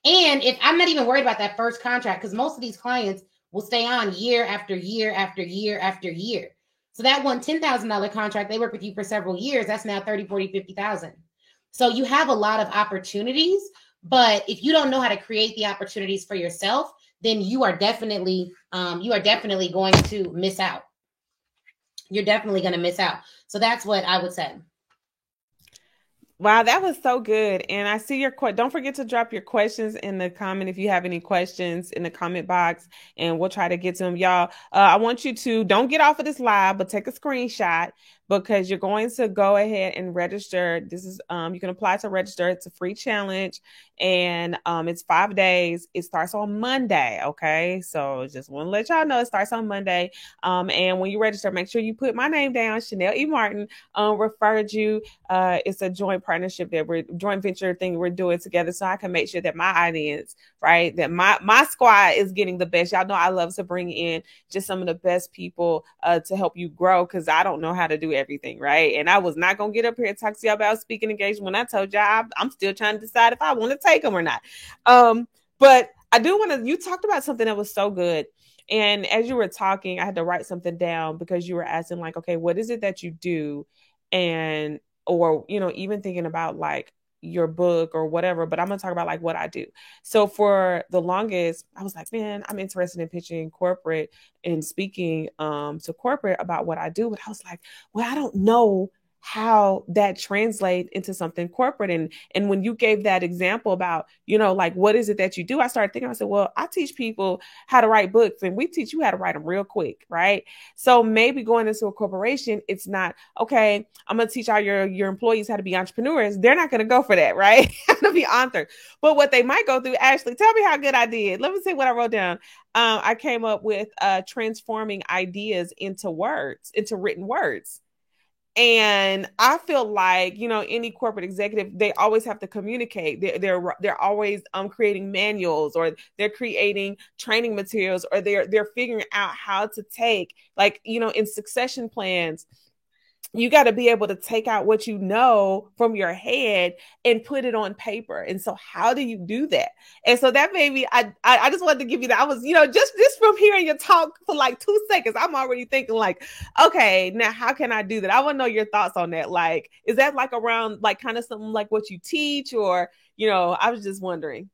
And if I'm not even worried about that first contract, because most of these clients will stay on year after year after year after year. So that one $10,000 contract, they work with you for several years. That's now 30, 40, 50,000. So you have a lot of opportunities, but if you don't know how to create the opportunities for yourself, then you are definitely going to miss out. You're definitely going to miss out. So that's what I would say. Wow, that was so good. And I see your don't forget to drop your questions in the comment if you have any questions in the comment box, and we'll try to get to them. Y'all, I want you to don't get off of this live, but take a screenshot, because you're going to go ahead and register. This is you can apply to register. It's a free challenge, and it's 5 days. It starts on Monday. Okay, so just want to let y'all know it starts on Monday. And when you register, make sure you put my name down. Chanel E. Martin referred you. It's a joint partnership that we're joint venture thing we're doing together, so I can make sure that my audience, right, that my squad is getting the best. Y'all know I love to bring in just some of the best people to help you grow, because I don't know how to do everything, right? And I was not gonna get up here and talk to y'all about speaking engagement when I told y'all I'm still trying to decide if I want to take them or not. But I do want to. You talked about something that was so good. And as you were talking, I had to write something down, because you were asking, like, okay, what is it that you do? And or even thinking about like your book or whatever, but I'm gonna talk about like what I do. So for the longest, I was like, man, I'm interested in pitching corporate and speaking to corporate about what I do, but I was like, well, I don't know how that translates into something corporate. And when you gave that example about, like, what is it that you do? I started thinking, I said, well, I teach people how to write books, and we teach you how to write them real quick, right? So maybe going into a corporation, it's not, okay, I'm going to teach all your employees how to be entrepreneurs. They're not going to go for that, right? To be author. But what they might go through, Ashley, tell me how good I did. Let me see what I wrote down. I came up with transforming ideas into words, into written words. And I feel like, any corporate executive, they always have to communicate. They're always creating manuals, or they're creating training materials, or they're figuring out how to take, like, in succession plans. You got to be able to take out what you know from your head and put it on paper. And so how do you do that? And so that made me, I just wanted to give you that. I was, just from hearing your talk for like 2 seconds, I'm already thinking like, okay, now how can I do that? I want to know your thoughts on that. Like, is that like around like kind of something like what you teach, or, I was just wondering.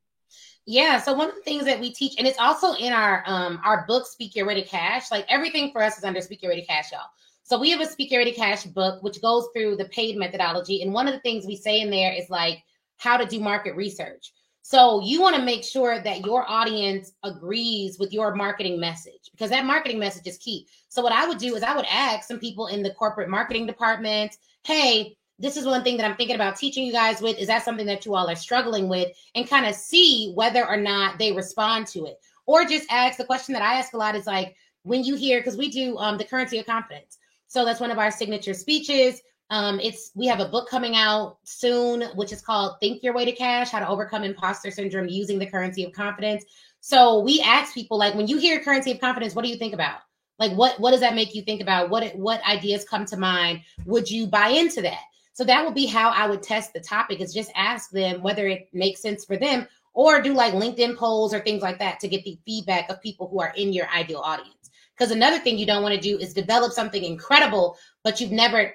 Yeah. So one of the things that we teach, and it's also in our book, Speak Get Ready Cash, like everything for us is under Speak Get Ready Cash, y'all. So we have a Speak Get Ready Cash book, which goes through the paid methodology. And one of the things we say in there is like how to do market research. So you want to make sure that your audience agrees with your marketing message, because that marketing message is key. So what I would do is I would ask some people in the corporate marketing department, hey, this is one thing that I'm thinking about teaching you guys with. Is that something that you all are struggling with? And kind of see whether or not they respond to it. Or just ask the question that I ask a lot is like, when you hear, because we do the currency of confidence. So that's one of our signature speeches. We have a book coming out soon, which is called Think Your Way to Cash, How to Overcome Imposter Syndrome Using the Currency of Confidence. So we ask people, like, when you hear currency of confidence, what do you think about? Like, what does that make you think about? What ideas come to mind? Would you buy into that? So that would be how I would test the topic, is just ask them whether it makes sense for them, or do like LinkedIn polls or things like that to get the feedback of people who are in your ideal audience. Because another thing you don't want to do is develop something incredible, but you've never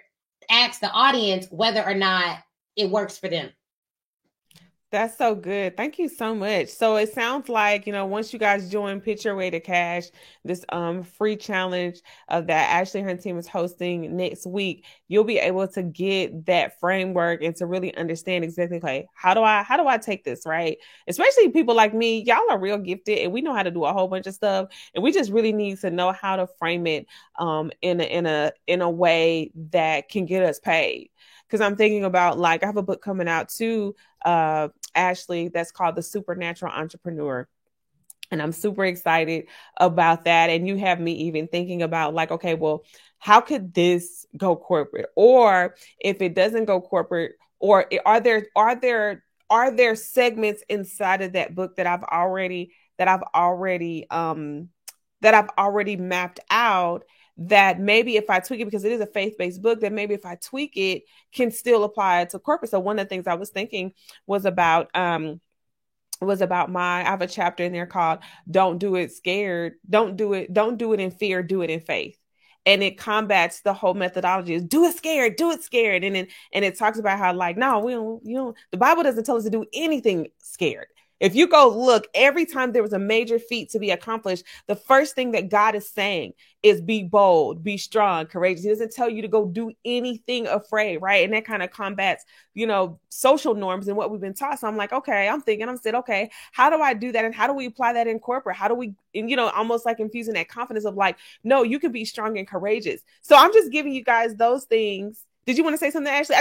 asked the audience whether or not it works for them. That's so good. Thank you so much. So it sounds like, once you guys join Pitch Your Way to Cash, this free challenge that Ashley and her team is hosting next week, you'll be able to get that framework and to really understand exactly, like, how do I take this, right? Especially people like me, y'all are real gifted and we know how to do a whole bunch of stuff, and we just really need to know how to frame it in a way that can get us paid. Because I'm thinking about, like, I have a book coming out too, Ashley, that's called The Supernatural Entrepreneur. And I'm super excited about that. And you have me even thinking about, like, okay, well, how could this go corporate? Or if it doesn't go corporate, or are there segments inside of that book that I've already mapped out, that maybe if I tweak it, because it is a faith-based book, that maybe if I tweak it, can still apply to corporate. So one of the things I was thinking was about was about I have a chapter in there called Don't Do It Scared. Don't do it in fear, do it in faith. And it combats the whole methodology is do it scared. And it talks about how like, no, we don't, you know, the Bible doesn't tell us to do anything scared. If you go look, every time there was a major feat to be accomplished, the first thing that God is saying is be bold, be strong, courageous. He doesn't tell you to go do anything afraid, right? And that kind of combats, you know, social norms and what we've been taught. So I'm like, okay, I'm saying, okay, how do I do that? And how do we apply that in corporate? How do we, you know, almost like infusing that confidence of like, no, you can be strong and courageous. So I'm just giving you guys those things. Did you want to say something, Ashley?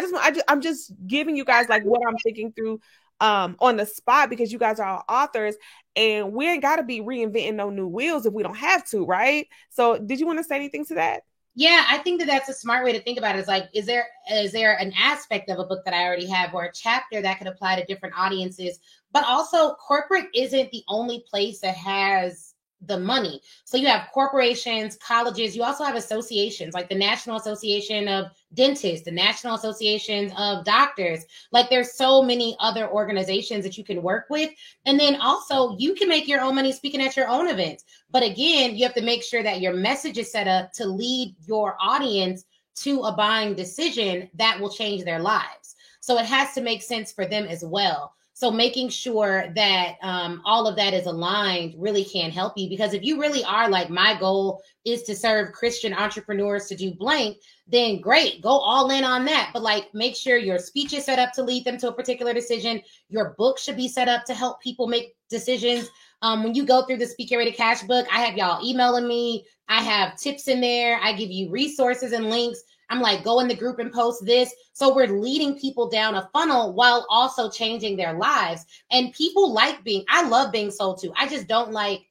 I'm just giving you guys like what I'm thinking through on the spot because you guys are all authors and we ain't got to be reinventing no new wheels if we don't have to, right? So did you want to say anything to that? Yeah, I think that that's a smart way to think about it. Is like, is there an aspect of a book that I already have or a chapter that could apply to different audiences? But also, corporate isn't the only place that has the money. So you have corporations, colleges, you also have associations like the National Association of Dentists, the National Association of Doctors. Like there's so many other organizations that you can work with. And then also you can make your own money speaking at your own events. But again, you have to make sure that your message is set up to lead your audience to a buying decision that will change their lives. So it has to make sense for them as well. So making sure that all of that is aligned really can help you, because if you really are like, my goal is to serve Christian entrepreneurs to do blank, then great, go all in on that. But like, make sure your speech is set up to lead them to a particular decision. Your book should be set up to help people make decisions. When you go through the Speak Your Way to Cash book, I have y'all emailing me. I have tips in there. I give you resources and links. I'm like, go in the group and post this. So we're leading people down a funnel while also changing their lives. And people I love being sold to. I just don't like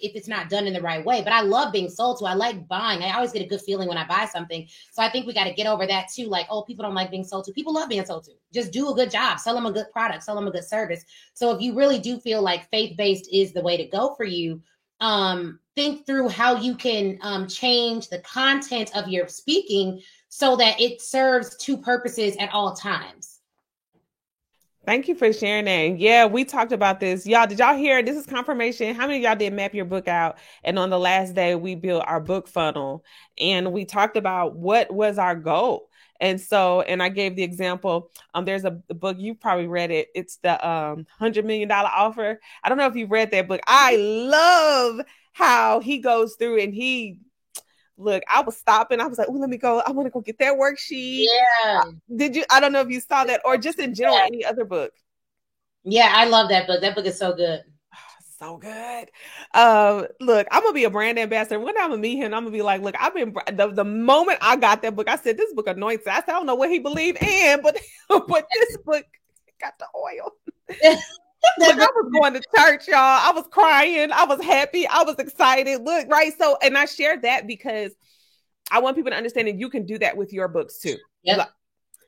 if it's not done in the right way, but I love being sold to. I like buying. I always get a good feeling when I buy something. So I think we got to get over that too. Like, oh, people don't like being sold to. People love being sold to. Just do a good job. Sell them a good product. Sell them a good service. So if you really do feel like faith-based is the way to go for you, think through how you can change the content of your speaking so that it serves two purposes at all times. Thank you for sharing that. Yeah, we talked about this. Y'all, did y'all hear? This is confirmation. How many of y'all did map your book out? And on the last day, we built our book funnel and we talked about what was our goal. And so, and I gave the example. There's a book, you probably read it. It's the $100 million offer. I don't know if you've read that book. I love how he goes through and look, I was stopping. I was like, oh, let me go. I want to go get that worksheet. Yeah. Did you? I don't know if you saw that or just in general, any other book. Yeah, I love that book. That book is so good. So good. Look, I'm gonna be a brand ambassador. One day I'm gonna meet him. I'm gonna be like, look, I've been the moment I got that book, I said this book anoints. I said I don't know what he believed in, but this book got the oil. Look, I was going to church, y'all. I was crying. I was happy. I was excited. Look, right. So, and I shared that because I want people to understand that you can do that with your books too. Yep.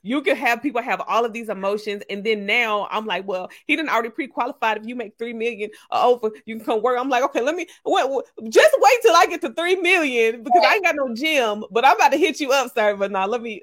You can have people have all of these emotions. And then now I'm like, well, he didn't already pre-qualified. If you make 3 million or over, you can come work. I'm like, okay, just wait till I get to 3 million because I ain't got no gym, but I'm about to hit you up, sir. But now let me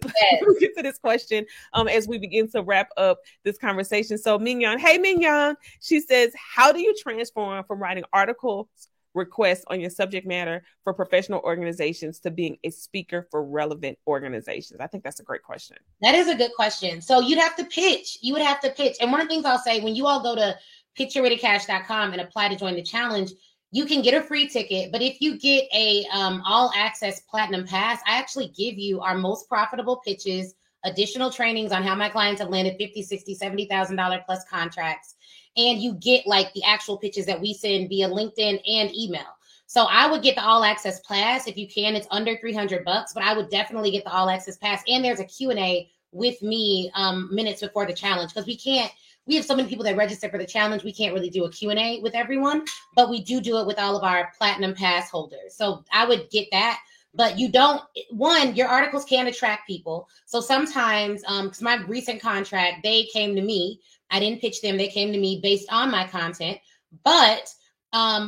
get to this question as we begin to wrap up this conversation. So Mignon, hey Mignon, she says, how do you transform from writing articles requests on your subject matter for professional organizations to being a speaker for relevant organizations? I think that's a great question. That is a good question. So you'd have to pitch. You would have to pitch. And one of the things I'll say, when you all go to pitchyourwaytocash.com and apply to join the challenge, you can get a free ticket. But if you get a all access platinum pass, I actually give you our most profitable pitches, additional trainings on how my clients have landed $50,000, $60,000, $70,000 plus contracts. And you get like the actual pitches that we send via LinkedIn and email. So I would get the all access pass if you can. It's under $300, but I would definitely get the all access pass. And there's a Q&A with me minutes before the challenge, because we have so many people that register for the challenge. We can't really do a Q&A with everyone, but we do it with all of our platinum pass holders. So I would get that. But your articles can attract people. So sometimes, because my recent contract, they came to me. I didn't pitch them. They came to me based on my content. But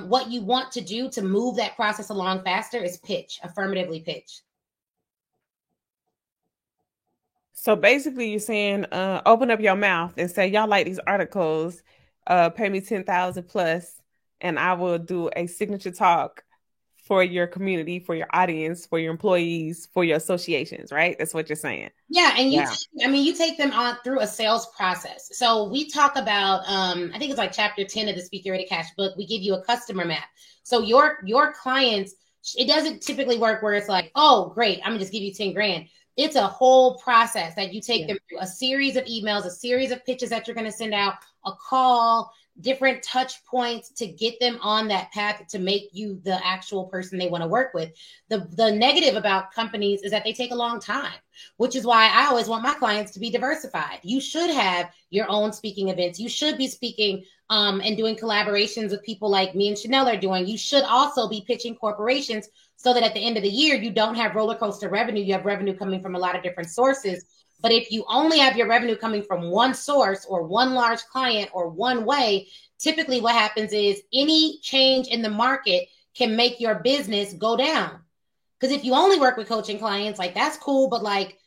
what you want to do to move that process along faster is pitch, affirmatively pitch. So basically you're saying, open up your mouth and say, y'all like these articles. pay me 10,000 plus, and I will do a signature talk for your community, for your audience, for your employees, for your associations, right? That's what you're saying. Yeah, and Yeah. you take them on through a sales process. So we talk about, I think it's like chapter 10 of the Speak Your Way to Cash book. We give you a customer map. So your clients, it doesn't typically work where it's like, oh, great, I'm gonna just give you 10 grand. It's a whole process that you take them through, a series of emails, a series of pitches that you're going to send out, a call, different touch points to get them on that path to make you the actual person they want to work with. The negative about companies is that they take a long time, which is why I always want my clients to be diversified. You should have your own speaking events. You should be speaking and doing collaborations with people like me and Chanel are doing. You should also be pitching corporations so that at the end of the year, you don't have roller coaster revenue. You have revenue coming from a lot of different sources. But if you only have your revenue coming from one source or one large client or one way, typically what happens is any change in the market can make your business go down. Because if you only work with coaching clients, like that's cool. But like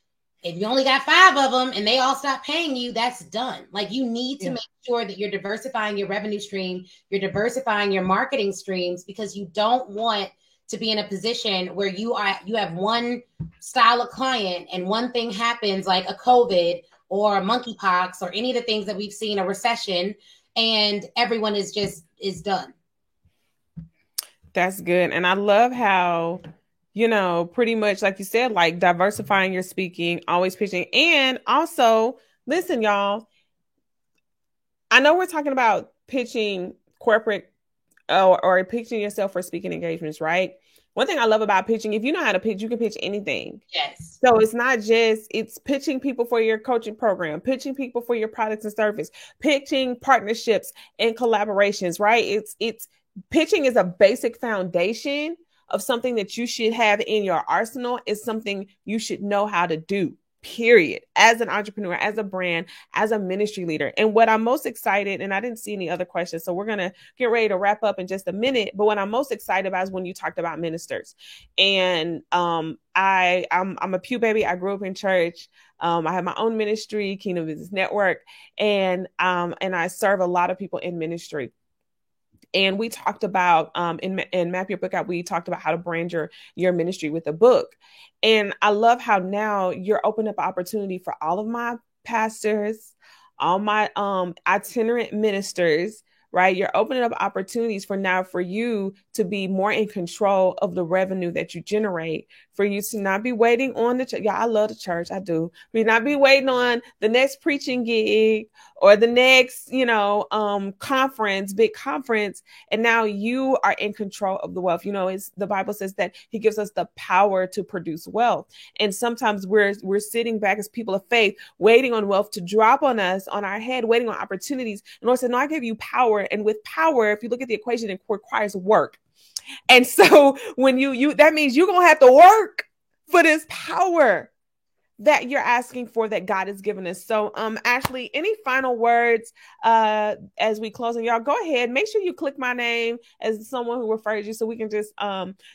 if you only got 5 of them and they all stop paying you, that's done. Like you need to make sure that you're diversifying your revenue stream, you're diversifying your marketing streams, because you don't want to be in a position where you have one style of client and one thing happens like a COVID or a monkeypox or any of the things that we've seen, a recession, and everyone is done. That's good. And I love how, pretty much like you said, like diversifying your speaking, always pitching. And also, listen, y'all, I know we're talking about pitching corporate or pitching yourself for speaking engagements, right? One thing I love about pitching, if you know how to pitch, you can pitch anything. Yes. So it's pitching people for your coaching program, pitching people for your products and service, pitching partnerships and collaborations, right? It's pitching is a basic foundation of something that you should have in your arsenal. Is something you should know how to do. Period. As an entrepreneur, as a brand, as a ministry leader. And what I'm most excited, and I didn't see any other questions, so we're going to get ready to wrap up in just a minute. But what I'm most excited about is when you talked about ministers. And I'm a pew baby. I grew up in church. I have my own ministry, Kingdom Business Network, and I serve a lot of people in ministry. And we talked about in Map Your Book Out, we talked about how to brand your ministry with a book. And I love how now you're opening up opportunity for all of my pastors, all my itinerant ministers, right? You're opening up opportunities for you to be more in control of the revenue that you generate, for you to not be waiting on the church. Yeah, I love the church. I do. We not be waiting on the next preaching gig or the next, conference, big conference. And now you are in control of the wealth. The Bible says that he gives us the power to produce wealth. And sometimes we're sitting back as people of faith, waiting on wealth to drop on us, on our head, waiting on opportunities. And Lord said, no, I give you power. And with power, if you look at the equation, it requires work. And so when you that means you're going to have to work for this power that you're asking for, that God has given us. So, Ashley, any final words as we close? And y'all go ahead, make sure you click my name as someone who refers you, so we can just,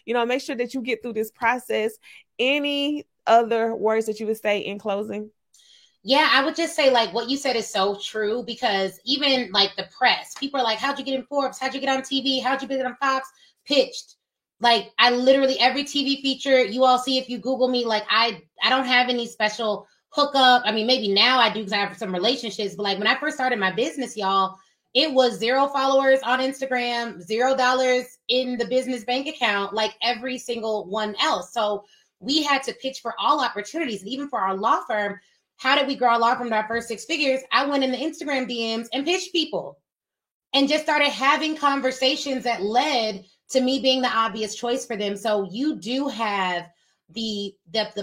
make sure that you get through this process. Any other words that you would say in closing? Yeah, I would just say, like, what you said is so true, because even like the press, people are like, how'd you get in Forbes? How'd you get on TV? How'd you get on Fox? Pitched. Like, I literally, every TV feature you all see, if you Google me, like I don't have any special hookup. I mean, maybe now I do because I have some relationships, but like when I first started my business, y'all, it was 0 followers on Instagram, $0 in the business bank account, like every single one else. So we had to pitch for all opportunities. And even for our law firm, how did we grow our law firm to our first 6 figures? I went in the Instagram DMs and pitched people and just started having conversations that led to me being the obvious choice for them. So you do have the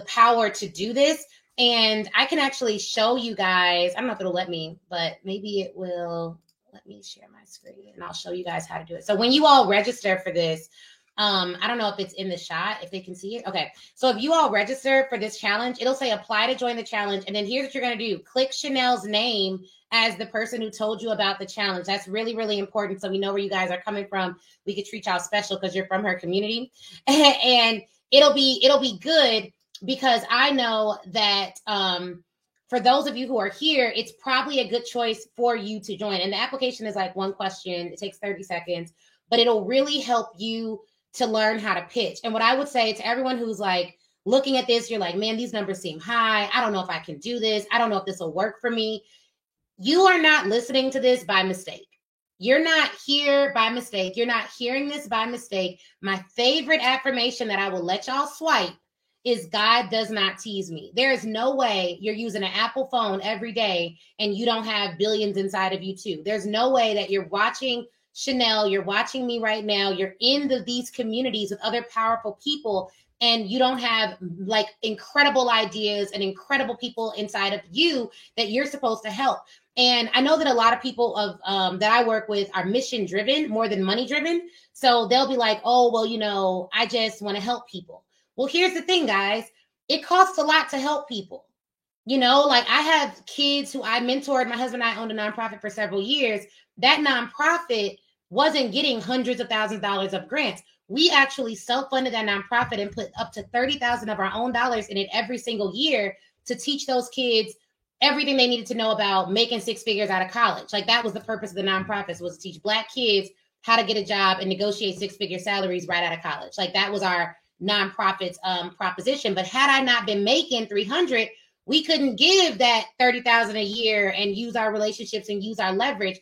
power to do this. And I can actually show you guys, I don't know if it'll let me, but maybe it will. Let me share my screen and I'll show you guys how to do it. So when you all register for this, I don't know if it's in the shot, if they can see it. Okay. So if you all register for this challenge, it'll say apply to join the challenge. And then here's what you're going to do. Click Chanel's name as the person who told you about the challenge. That's really, really important. So we know where you guys are coming from. We could treat y'all special because you're from her community. And it'll be good, because I know that for those of you who are here, it's probably a good choice for you to join. And the application is like one question. It takes 30 seconds, but it'll really help you to learn how to pitch. And what I would say to everyone who's like looking at this, you're like, man, these numbers seem high. I don't know if I can do this. I don't know if this will work for me. You are not listening to this by mistake. You're not here by mistake. You're not hearing this by mistake. My favorite affirmation that I will let y'all swipe is God does not tease me. There is no way you're using an Apple phone every day and you don't have billions inside of you too. There's no way that you're watching Chanel, you're watching me right now, you're in these communities with other powerful people, and you don't have like incredible ideas and incredible people inside of you that you're supposed to help. And I know that a lot of people that I work with are mission driven more than money driven. So they'll be like, oh, well, I just want to help people. Well, here's the thing, guys. It costs a lot to help people. Like I have kids who I mentored. My husband and I owned a nonprofit for several years. That nonprofit wasn't getting hundreds of thousands of dollars of grants. We actually self-funded that nonprofit and put up to $30,000 of our own dollars in it every single year to teach those kids everything they needed to know about making six figures out of college. Like that was the purpose of the nonprofits, was to teach Black kids how to get a job and negotiate six-figure salaries right out of college. Like that was our nonprofits proposition. But had I not been making 300, we couldn't give that 30,000 a year and use our relationships and use our leverage.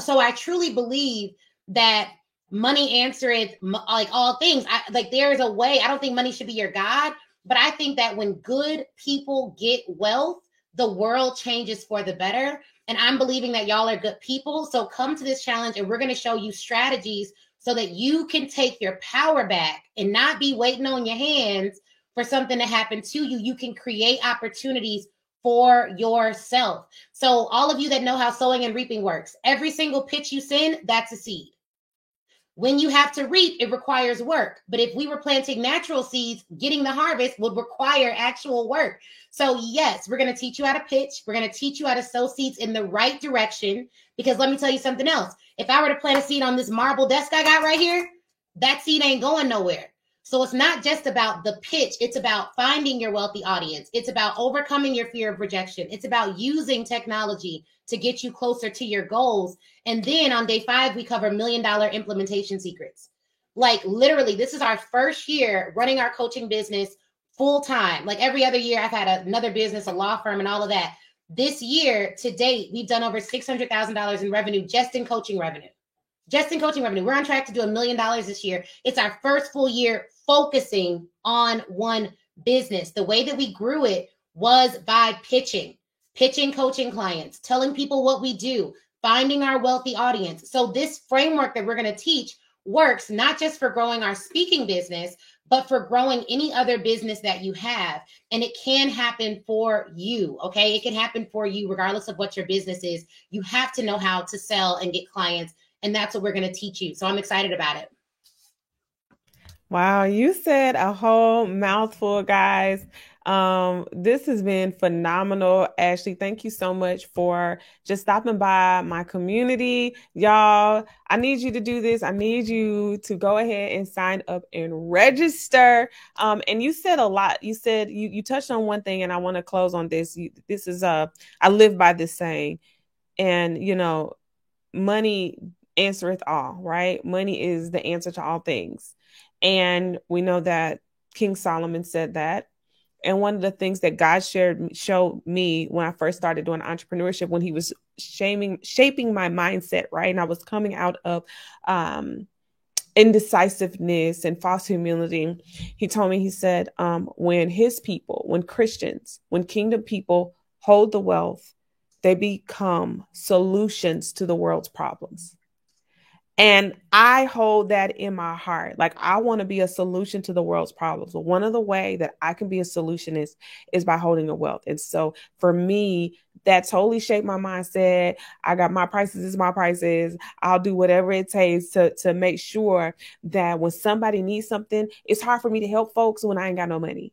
So I truly believe that money answereth like all things. There is a way. I don't think money should be your God, but I think that when good people get wealth, the world changes for the better. And I'm believing that y'all are good people. So come to this challenge and we're going to show you strategies so that you can take your power back and not be waiting on your hands for something to happen to you. You can create opportunities for yourself. So all of you that know how sowing and reaping works, every single pitch you send, that's a seed. When you have to reap, it requires work. But if we were planting natural seeds, getting the harvest would require actual work. So yes, we're going to teach you how to pitch. We're going to teach you how to sow seeds in the right direction. Because let me tell you something else. If I were to plant a seed on this marble desk I got right here, that seed ain't going nowhere. So it's not just about the pitch. It's about finding your wealthy audience. It's about overcoming your fear of rejection. It's about using technology to get you closer to your goals. And then on day 5, we cover $1 million implementation secrets. Like literally, this is our first year running our coaching business full time. Like every other year, I've had another business, a law firm, and all of that. This year to date, we've done over $600,000 in revenue just in coaching revenue. Just in coaching revenue. We're on track to do $1 million this year. It's our first full year focusing on one business. The way that we grew it was by pitching coaching clients, telling people what we do, finding our wealthy audience. So this framework that we're going to teach works not just for growing our speaking business, but for growing any other business that you have. And it can happen for you, okay? It can happen for you regardless of what your business is. You have to know how to sell and get clients. And that's what we're going to teach you. So I'm excited about it. Wow, you said a whole mouthful, guys. This has been phenomenal. Ashley, thank you so much for just stopping by my community. Y'all, I need you to do this. I need you to go ahead and sign up and register. And you said a lot. You said you touched on one thing, and I want to close on this. This is I live by this saying, and money answereth all, right? Money is the answer to all things. And we know that King Solomon said that. And one of the things that God showed me when I first started doing entrepreneurship, when he was shaping my mindset, right? And I was coming out of indecisiveness and false humility. He told me, he said, when his people, when Christians, when kingdom people hold the wealth, they become solutions to the world's problems. And I hold that in my heart. Like, I want to be a solution to the world's problems. So one of the ways that I can be a solution is by holding a wealth. And so for me, that totally shaped my mindset. I got my prices is my prices. I'll do whatever it takes to make sure that when somebody needs something, it's hard for me to help folks when I ain't got no money.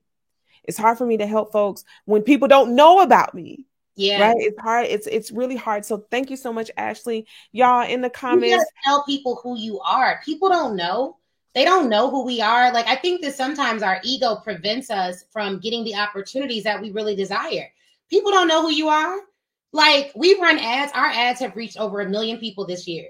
It's hard for me to help folks when people don't know about me. Yeah. Right. It's hard. It's really hard. So thank you so much, Ashley. Y'all in the comments. You gotta tell people who you are. People don't know. They don't know who we are. Like, I think that sometimes our ego prevents us from getting the opportunities that we really desire. People don't know who you are. Like, we run ads. Our ads have reached over 1 million people this year.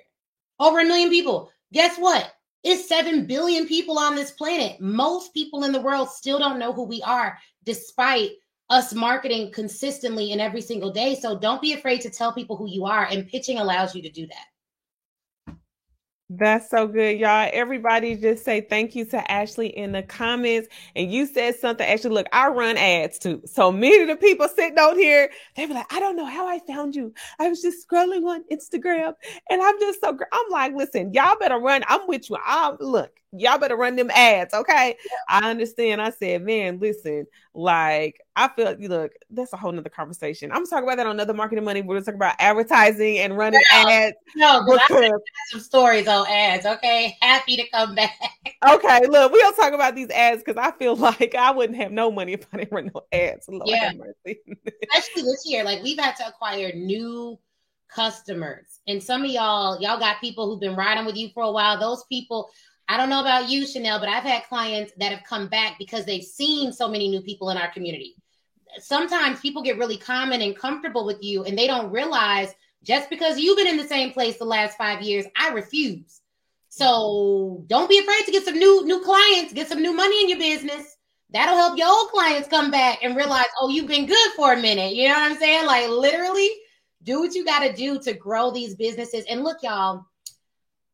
Over 1 million people. Guess what? It's 7 billion people on this planet. Most people in the world still don't know who we are, despite us marketing consistently and every single day. So don't be afraid to tell people who you are, and pitching allows you to do that. That's so good, y'all. Everybody just say thank you to Ashley in the comments. And you said something, Ashley. Look, I run ads too. So many of the people sitting out here, they be like, I don't know how I found you. I was just scrolling on Instagram. And I'm just so, I'm like, listen, y'all better run. I'm with you. Look, y'all better run them ads, okay? I understand. I said, man, listen, like, I feel, look, that's a whole nother conversation. I'm talking about that on Another Marketing Money. We're talking about advertising and running ads. No, because I have some stories on ads, okay? Happy to come back. Okay, look, we'll talk about these ads because I feel like I wouldn't have no money if I didn't run no ads. Lord have mercy. Especially this year, like, we've had to acquire new customers. And some of y'all got people who've been riding with you for a while. Those people, I don't know about you, Chanel, but I've had clients that have come back because they've seen so many new people in our community. Sometimes people get really common and comfortable with you, and they don't realize just because you've been in the same place the last 5 years, I refuse. So don't be afraid to get some new clients, get some new money in your business. That'll help your old clients come back and realize, oh, you've been good for a minute. You know what I'm saying? Like, literally do what you got to do to grow these businesses. And look, y'all,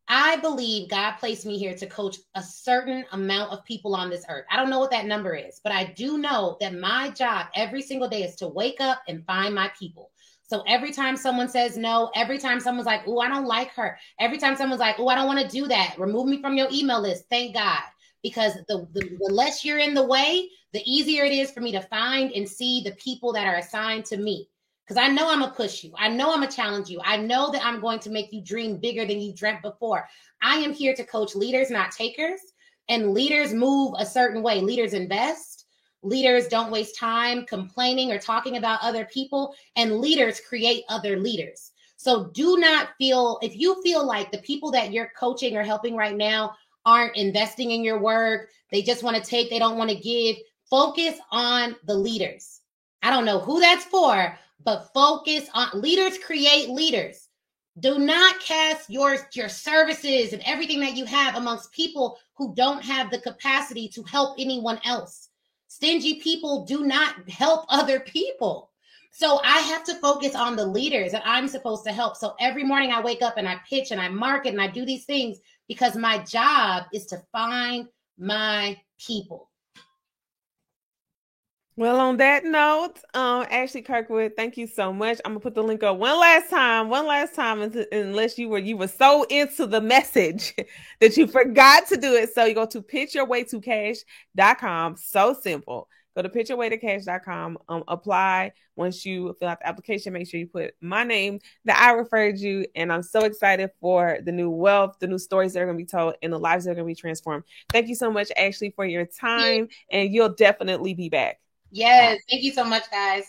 I believe God placed me here to coach a certain amount of people on this earth. I don't know what that number is, but I do know that my job every single day is to wake up and find my people. So every time someone says no, every time someone's like, oh, I don't like her, every time someone's like, oh, I don't want to do that, remove me from your email list. Thank God, because the less you're in the way, the easier it is for me to find and see the people that are assigned to me. Because I know I'm going to push you. I know I'm going to challenge you. I know that I'm going to make you dream bigger than you dreamt before. I am here to coach leaders, not takers. And leaders move a certain way. Leaders invest. Leaders don't waste time complaining or talking about other people. And leaders create other leaders. So do not feel, if you feel like the people that you're coaching or helping right now aren't investing in your work, they just want to take, they don't want to give, focus on the leaders. I don't know who that's for, but focus on leaders, create leaders. Do not cast your services and everything that you have amongst people who don't have the capacity to help anyone else. Stingy people do not help other people. So I have to focus on the leaders that I'm supposed to help. So every morning I wake up and I pitch and I market and I do these things because my job is to find my people. Well, on that note, Ashley Kirkwood, thank you so much. I'm gonna put the link up one last time, unless you were so into the message that you forgot to do it. So you go to pitchyourwaytocash.com. So simple. Go to pitchyourwaytocash.com. Apply. Once you fill out the application, make sure you put my name that I referred you. And I'm so excited for the new wealth, the new stories that are going to be told, and the lives that are going to be transformed. Thank you so much, Ashley, for your time. And you'll definitely be back. Yes. Thank you so much, guys.